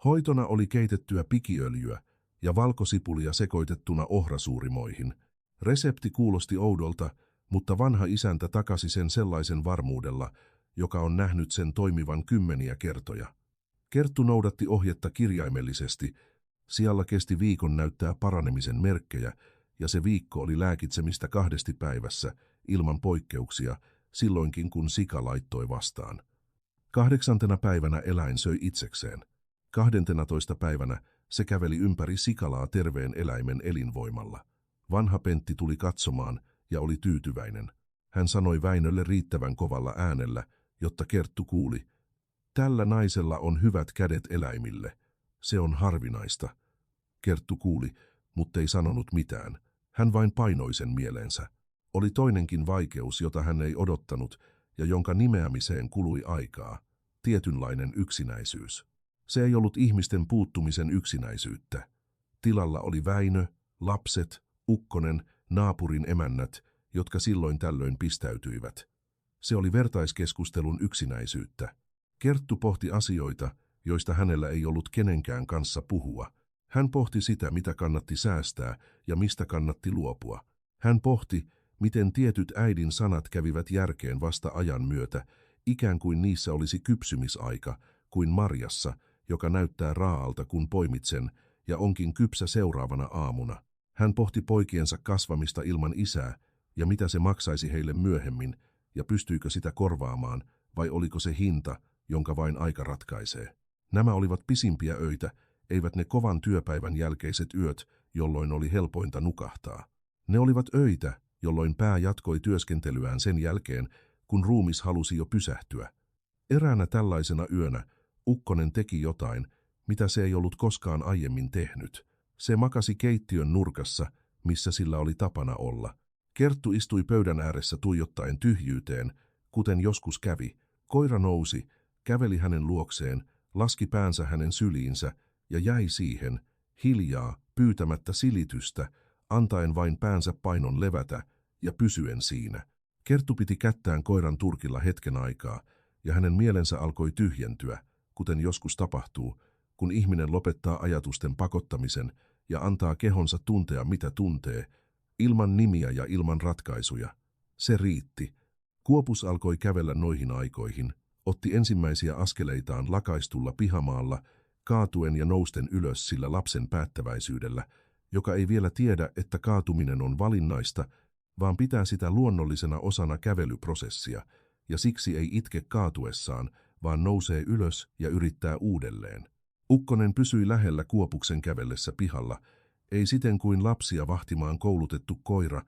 Hoitona oli keitettyä pikiöljyä ja valkosipulia sekoitettuna ohrasuurimoihin. Resepti kuulosti oudolta, mutta vanha isäntä takasi sen sellaisen varmuudella, joka on nähnyt sen toimivan 10 kertoja. Kerttu noudatti ohjetta kirjaimellisesti. Sialla kesti viikon näyttää paranemisen merkkejä, ja se viikko oli lääkitsemistä 2 päivässä, ilman poikkeuksia, silloinkin kun sika laittoi vastaan. 8. päivänä eläin söi itsekseen. 12. päivänä se käveli ympäri sikalaa terveen eläimen elinvoimalla. Vanha pentti tuli katsomaan ja oli tyytyväinen. Hän sanoi Väinölle riittävän kovalla äänellä, jotta Kerttu kuuli. Tällä naisella on hyvät kädet eläimille. Se on harvinaista. Kerttu kuuli, mutta ei sanonut mitään. Hän vain painoi sen mieleensä. Oli toinenkin vaikeus, jota hän ei odottanut ja jonka nimeämiseen kului aikaa. Tietynlainen yksinäisyys. Se ei ollut ihmisten puuttumisen yksinäisyyttä. Tilalla oli Väinö, lapset, ukkonen, naapurin emännät jotka silloin tällöin pistäytyivät. Se oli vertaiskeskustelun yksinäisyyttä. Kerttu pohti asioita, joista hänellä ei ollut kenenkään kanssa puhua. Hän pohti sitä, mitä kannatti säästää ja mistä kannatti luopua. Hän pohti, miten tietyt äidin sanat kävivät järkeen vasta ajan myötä, ikään kuin niissä olisi kypsymisaika, kuin marjassa, joka näyttää raaalta kun poimit sen, ja onkin kypsä seuraavana aamuna. Hän pohti poikiensa kasvamista ilman isää, ja mitä se maksaisi heille myöhemmin, ja pystyykö sitä korvaamaan, vai oliko se hinta, jonka vain aika ratkaisee. Nämä olivat pisimpiä öitä, eivät ne kovan työpäivän jälkeiset yöt, jolloin oli helpointa nukahtaa. Ne olivat öitä, jolloin pää jatkoi työskentelyään sen jälkeen, kun ruumis halusi jo pysähtyä. Eräänä tällaisena yönä ukkonen teki jotain, mitä se ei ollut koskaan aiemmin tehnyt. Se makasi keittiön nurkassa, missä sillä oli tapana olla. Kerttu istui pöydän ääressä tuijottaen tyhjyyteen, kuten joskus kävi. Koira nousi, käveli hänen luokseen, laski päänsä hänen syliinsä ja jäi siihen, hiljaa, pyytämättä silitystä, antaen vain päänsä painon levätä ja pysyen siinä. Kerttu piti kättään koiran turkilla hetken aikaa, ja hänen mielensä alkoi tyhjentyä, kuten joskus tapahtuu, kun ihminen lopettaa ajatusten pakottamisen ja antaa kehonsa tuntea mitä tuntee, ilman nimiä ja ilman ratkaisuja. Se riitti. Kuopus alkoi kävellä noihin aikoihin, otti ensimmäisiä askeleitaan lakaistulla pihamaalla, kaatuen ja nousten ylös sillä lapsen päättäväisyydellä, joka ei vielä tiedä, että kaatuminen on valinnaista, vaan pitää sitä luonnollisena osana kävelyprosessia, ja siksi ei itke kaatuessaan, vaan nousee ylös ja yrittää uudelleen. Ukkonen pysyi lähellä Kuopuksen kävellessä pihalla, ei siten kuin lapsia vahtimaan koulutettu koira,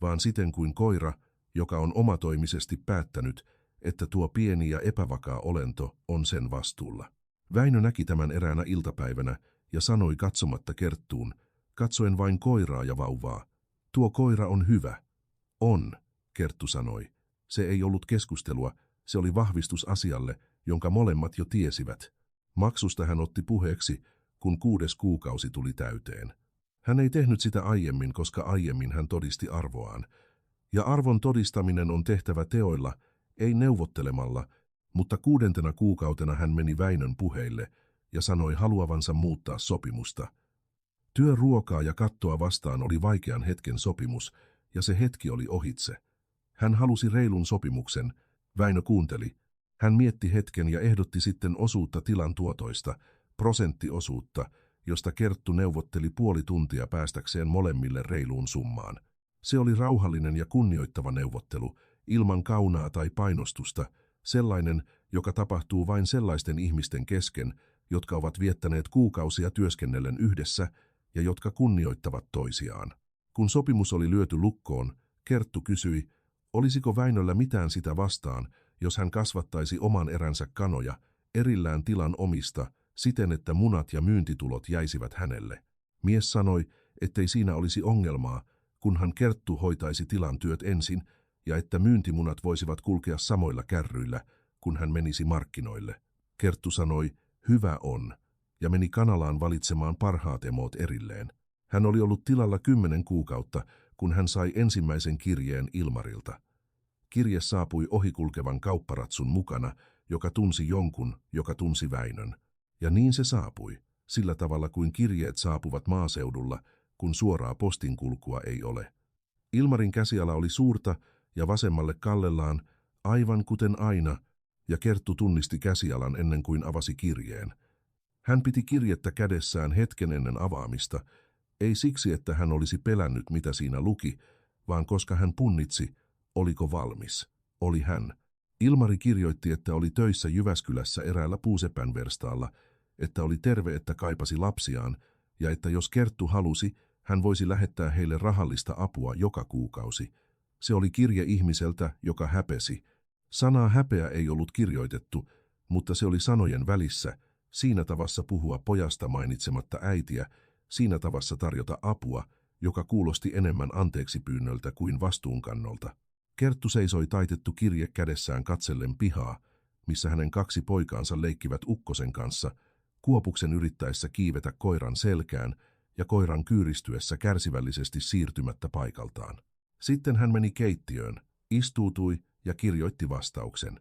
vaan siten kuin koira, joka on omatoimisesti päättänyt, että tuo pieni ja epävakaa olento on sen vastuulla. Väinö näki tämän eräänä iltapäivänä ja sanoi katsomatta Kerttuun, katsoen vain koiraa ja vauvaa, tuo koira on hyvä. On, Kerttu sanoi. Se ei ollut keskustelua, se oli vahvistus asialle, jonka molemmat jo tiesivät. Maksusta hän otti puheeksi, kun 6. kuukausi tuli täyteen. Hän ei tehnyt sitä aiemmin, koska aiemmin hän todisti arvoaan. Ja arvon todistaminen on tehtävä teoilla, ei neuvottelemalla, mutta 6. kuukautena hän meni Väinön puheille ja sanoi haluavansa muuttaa sopimusta. Työ ruokaa ja kattoa vastaan oli vaikean hetken sopimus, ja se hetki oli ohitse. Hän halusi reilun sopimuksen. Väinö kuunteli. Hän mietti hetken ja ehdotti sitten osuutta tilan tuotoista, prosenttiosuutta, josta Kerttu neuvotteli puoli tuntia päästäkseen molemmille reiluun summaan. Se oli rauhallinen ja kunnioittava neuvottelu, ilman kaunaa tai painostusta, sellainen, joka tapahtuu vain sellaisten ihmisten kesken, jotka ovat viettäneet kuukausia työskennellen yhdessä ja jotka kunnioittavat toisiaan. Kun sopimus oli lyöty lukkoon, Kerttu kysyi, olisiko Väinöllä mitään sitä vastaan, jos hän kasvattaisi oman eränsä kanoja, erillään tilan omista, siten että munat ja myyntitulot jäisivät hänelle. Mies sanoi, ettei siinä olisi ongelmaa, kunhan Kerttu hoitaisi tilan työt ensin, ja että myyntimunat voisivat kulkea samoilla kärryillä, kun hän menisi markkinoille. Kerttu sanoi, hyvä on, ja meni Kanalaan valitsemaan parhaat emot erilleen. Hän oli ollut tilalla 10 kuukautta, kun hän sai ensimmäisen kirjeen Ilmarilta. Kirje saapui ohikulkevan kaupparatsun mukana, joka tunsi jonkun, joka tunsi Väinön. Ja niin se saapui, sillä tavalla kuin kirjeet saapuvat maaseudulla, kun suoraa postinkulkua ei ole. Ilmarin käsiala oli suurta ja vasemmalle kallellaan, aivan kuten aina, ja Kerttu tunnisti käsialan ennen kuin avasi kirjeen. Hän piti kirjettä kädessään hetken ennen avaamista, ei siksi, että hän olisi pelännyt, mitä siinä luki, vaan koska hän punnitsi, oliko valmis. Oli hän. Ilmari kirjoitti, että oli töissä Jyväskylässä eräällä puusepänverstaalla, että oli terve, että kaipasi lapsiaan, ja että jos Kerttu halusi, hän voisi lähettää heille rahallista apua joka kuukausi. Se oli kirje ihmiseltä, joka häpesi. Sanaa häpeä ei ollut kirjoitettu, mutta se oli sanojen välissä, siinä tavassa puhua pojasta mainitsematta äitiä, siinä tavassa tarjota apua, joka kuulosti enemmän anteeksipyynnöltä kuin vastuunkannolta. Kerttu seisoi taitettu kirje kädessään katsellen pihaa, missä hänen 2 poikaansa leikkivät ukkosen kanssa, Kuopuksen yrittäessä kiivetä koiran selkään ja koiran kyyristyessä kärsivällisesti siirtymättä paikaltaan. Sitten hän meni keittiöön, istuutui ja kirjoitti vastauksen.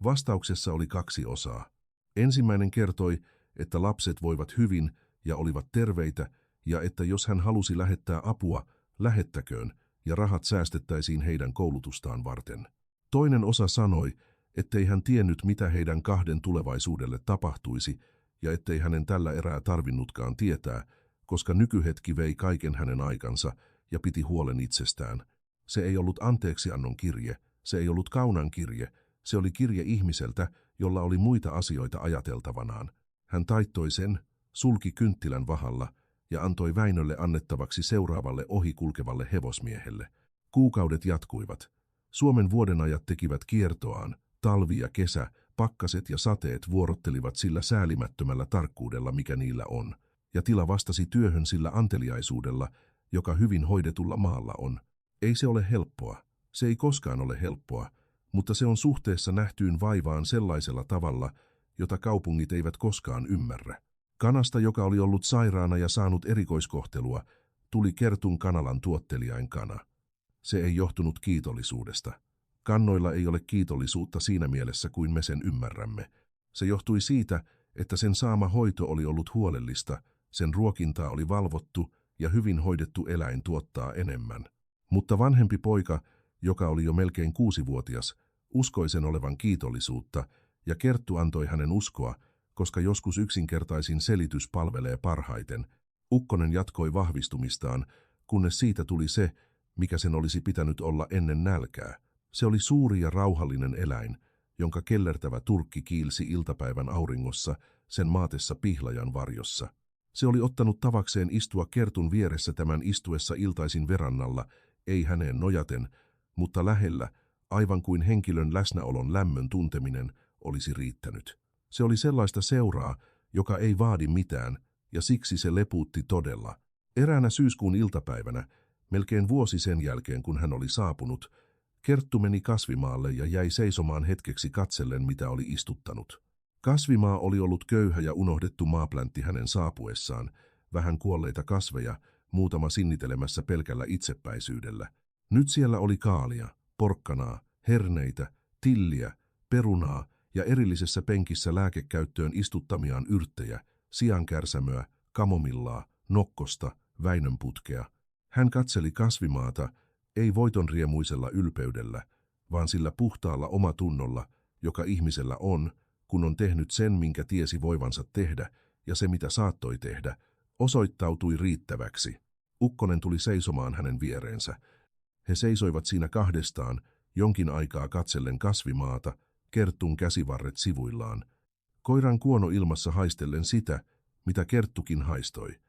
Vastauksessa oli 2 osaa. Ensimmäinen kertoi, että lapset voivat hyvin ja olivat terveitä, ja että jos hän halusi lähettää apua, lähettäköön, ja rahat säästettäisiin heidän koulutustaan varten. Toinen osa sanoi, ettei hän tiennyt, mitä heidän 2 tulevaisuudelle tapahtuisi, ja ettei hänen tällä erää tarvinnutkaan tietää, koska nykyhetki vei kaiken hänen aikansa ja piti huolen itsestään. Se ei ollut anteeksiannon kirje, se ei ollut kaunan kirje, se oli kirje ihmiseltä, jolla oli muita asioita ajateltavanaan. Hän taittoi sen, sulki kynttilän vahalla ja antoi Väinölle annettavaksi seuraavalle ohikulkevalle hevosmiehelle. Kuukaudet jatkuivat. Suomen vuodenajat tekivät kiertoaan, talvi ja kesä, pakkaset ja sateet vuorottelivat sillä säälimättömällä tarkkuudella, mikä niillä on, ja tila vastasi työhön sillä anteliaisuudella, joka hyvin hoidetulla maalla on. Ei se ole helppoa, se ei koskaan ole helppoa, mutta se on suhteessa nähtyyn vaivaan sellaisella tavalla, jota kaupungit eivät koskaan ymmärrä. Kanasta, joka oli ollut sairaana ja saanut erikoiskohtelua, tuli Kertun kanalan tuottelijain kana. Se ei johtunut kiitollisuudesta. Kannoilla ei ole kiitollisuutta siinä mielessä kuin me sen ymmärrämme. Se johtui siitä, että sen saama hoito oli ollut huolellista, sen ruokintaa oli valvottu ja hyvin hoidettu eläin tuottaa enemmän. Mutta vanhempi poika, joka oli jo melkein 6-vuotias, uskoi sen olevan kiitollisuutta, ja Kerttu antoi hänen uskoa, koska joskus yksinkertaisin selitys palvelee parhaiten. Ukkonen jatkoi vahvistumistaan, kunnes siitä tuli se, mikä sen olisi pitänyt olla ennen nälkää. Se oli suuri ja rauhallinen eläin, jonka kellertävä turkki kiilsi iltapäivän auringossa sen maatessa pihlajan varjossa. Se oli ottanut tavakseen istua Kertun vieressä tämän istuessa iltaisin verannalla, ei häneen nojaten, mutta lähellä, aivan kuin henkilön läsnäolon lämmön tunteminen olisi riittänyt. Se oli sellaista seuraa, joka ei vaadi mitään, ja siksi se lepuutti todella. Eräänä syyskuun iltapäivänä, melkein vuosi sen jälkeen kun hän oli saapunut, Kerttu meni kasvimaalle ja jäi seisomaan hetkeksi katsellen, mitä oli istuttanut. Kasvimaa oli ollut köyhä ja unohdettu maapläntti hänen saapuessaan, vähän kuolleita kasveja, muutama sinnitelemässä pelkällä itsepäisyydellä. Nyt siellä oli kaalia, porkkanaa, herneitä, tilliä, perunaa ja erillisessä penkissä lääkekäyttöön istuttamiaan yrttejä, siankärsämöä, kamomillaa, nokkosta, Väinönputkea. Hän katseli kasvimaata, ei voitonriemuisella ylpeydellä, vaan sillä puhtaalla omatunnolla, joka ihmisellä on, kun on tehnyt sen, minkä tiesi voivansa tehdä, ja se, mitä saattoi tehdä, osoittautui riittäväksi. Ukkonen tuli seisomaan hänen viereensä. He seisoivat siinä kahdestaan, jonkin aikaa katsellen kasvimaata, Kerttun käsivarret sivuillaan. Koiran kuono ilmassa haistellen sitä, mitä Kerttukin haistoi.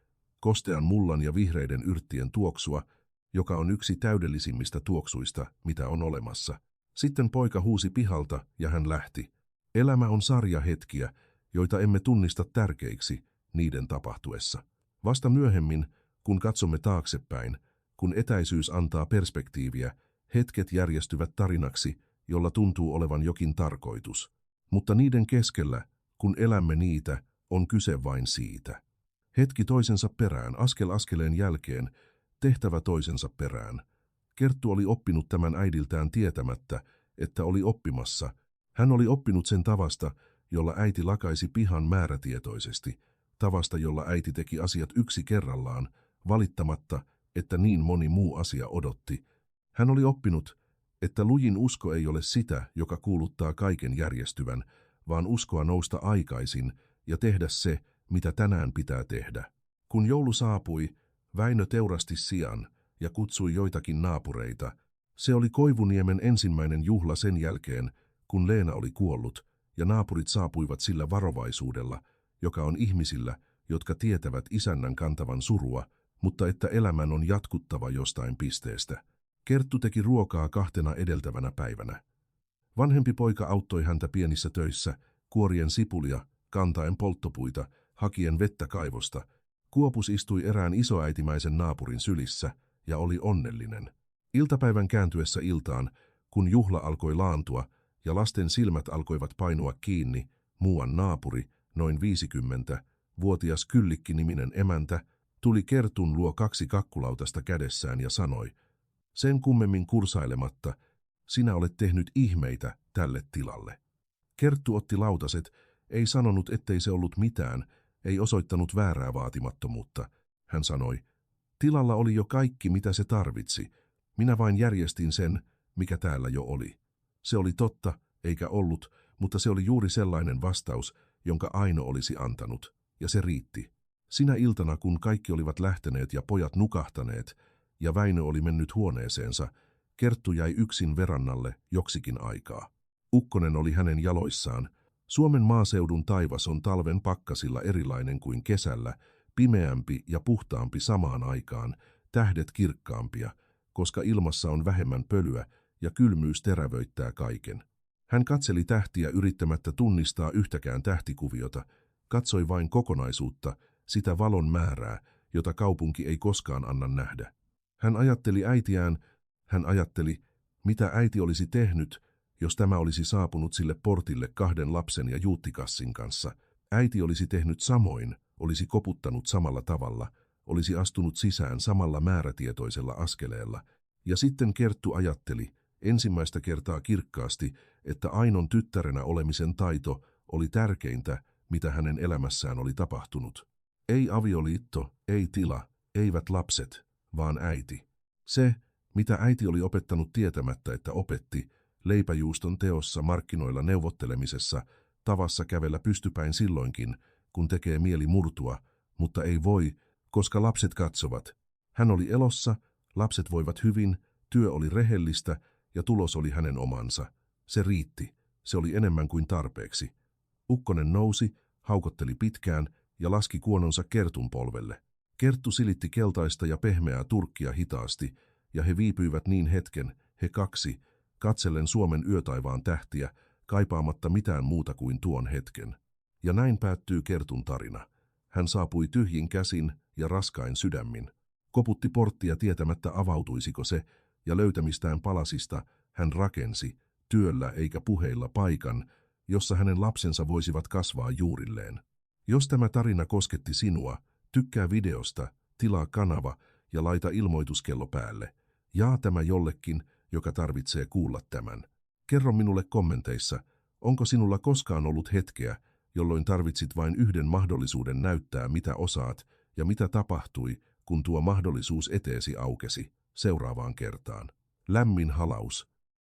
Kostean mullan ja vihreiden yrttien tuoksua, joka on yksi täydellisimmistä tuoksuista, mitä on olemassa. Sitten poika huusi pihalta ja hän lähti. Elämä on sarja hetkiä, joita emme tunnista tärkeiksi niiden tapahtuessa. Vasta myöhemmin, kun katsomme taaksepäin, kun etäisyys antaa perspektiiviä, hetket järjestyvät tarinaksi, jolla tuntuu olevan jokin tarkoitus. Mutta niiden keskellä, kun elämme niitä, on kyse vain siitä. Hetki toisensa perään, askel askeleen jälkeen, tehtävä toisensa perään. Kerttu oli oppinut tämän äidiltään tietämättä, että oli oppimassa. Hän oli oppinut sen tavasta, jolla äiti lakaisi pihan määrätietoisesti, tavasta, jolla äiti teki asiat yksi kerrallaan, valittamatta, että niin moni muu asia odotti. Hän oli oppinut, että lujin usko ei ole sitä, joka kuuluttaa kaiken järjestyvän, vaan uskoa nousta aikaisin ja tehdä se, mitä tänään pitää tehdä. Kun joulu saapui, Väinö teurasti sian ja kutsui joitakin naapureita. Se oli Koivuniemen ensimmäinen juhla sen jälkeen, kun Leena oli kuollut, ja naapurit saapuivat sillä varovaisuudella, joka on ihmisillä, jotka tietävät isännän kantavan surua, mutta että elämän on jatkuttava jostain pisteestä. Kerttu teki ruokaa 2 edeltävänä päivänä. Vanhempi poika auttoi häntä pienissä töissä, kuorien sipulia, kantaen polttopuita, hakien vettä kaivosta. Kuopus istui erään isoäitimäisen naapurin sylissä ja oli onnellinen. Iltapäivän kääntyessä iltaan, kun juhla alkoi laantua ja lasten silmät alkoivat painua kiinni, muuan naapuri, noin 50-vuotias Kyllikki-niminen emäntä, tuli Kertun luo 2 kakkulautasta kädessään ja sanoi, Sen kummemmin kursailematta, sinä olet tehnyt ihmeitä tälle tilalle. Kerttu otti lautaset, ei sanonut, ettei se ollut mitään, ei osoittanut väärää vaatimattomuutta. Hän sanoi, tilalla oli jo kaikki, mitä se tarvitsi. Minä vain järjestin sen, mikä täällä jo oli. Se oli totta, eikä ollut, mutta se oli juuri sellainen vastaus, jonka Aino olisi antanut, ja se riitti. Sinä iltana, kun kaikki olivat lähteneet ja pojat nukahtaneet, ja Väinö oli mennyt huoneeseensa, Kerttu jäi yksin verannalle joksikin aikaa. Ukkonen oli hänen jaloissaan. Suomen maaseudun taivas on talven pakkasilla erilainen kuin kesällä, pimeämpi ja puhtaampi samaan aikaan, tähdet kirkkaampia, koska ilmassa on vähemmän pölyä ja kylmyys terävöittää kaiken. Hän katseli tähtiä yrittämättä tunnistaa yhtäkään tähtikuviota, katsoi vain kokonaisuutta, sitä valon määrää, jota kaupunki ei koskaan anna nähdä. Hän ajatteli äitiään, hän ajatteli, mitä äiti olisi tehnyt, jos tämä olisi saapunut sille portille 2 lapsen ja juuttikassin kanssa. Äiti olisi tehnyt samoin, olisi koputtanut samalla tavalla, olisi astunut sisään samalla määrätietoisella askeleella. Ja sitten Kerttu ajatteli, ensimmäistä kertaa kirkkaasti, että Ainon tyttärenä olemisen taito oli tärkeintä, mitä hänen elämässään oli tapahtunut. Ei avioliitto, ei tila, eivät lapset, vaan äiti. Se, mitä äiti oli opettanut tietämättä, että opetti, leipäjuuston teossa, markkinoilla neuvottelemisessa, tavassa kävellä pystypäin silloinkin, kun tekee mieli murtua, mutta ei voi, koska lapset katsovat. Hän oli elossa, lapset voivat hyvin, työ oli rehellistä ja tulos oli hänen omansa. Se riitti, se oli enemmän kuin tarpeeksi. Ukkonen nousi, haukotteli pitkään ja laski kuononsa Kertun polvelle. Kerttu silitti keltaista ja pehmeää turkkia hitaasti, ja he viipyivät niin hetken, he kaksi, katsellen Suomen yötaivaan tähtiä, kaipaamatta mitään muuta kuin tuon hetken. Ja näin päättyy Kertun tarina. Hän saapui tyhjin käsin ja raskain sydämin. Koputti porttia tietämättä avautuisiko se, ja löytämistään palasista hän rakensi, työllä eikä puheilla paikan, jossa hänen lapsensa voisivat kasvaa juurilleen. Jos tämä tarina kosketti sinua, tykkää videosta, tilaa kanava ja laita ilmoituskello päälle. Jaa tämä jollekin, joka tarvitsee kuulla tämän. Kerro minulle kommenteissa, onko sinulla koskaan ollut hetkeä, jolloin tarvitsit vain yhden mahdollisuuden näyttää, mitä osaat ja mitä tapahtui, kun tuo mahdollisuus eteesi aukesi. Seuraavaan kertaan. Lämmin halaus.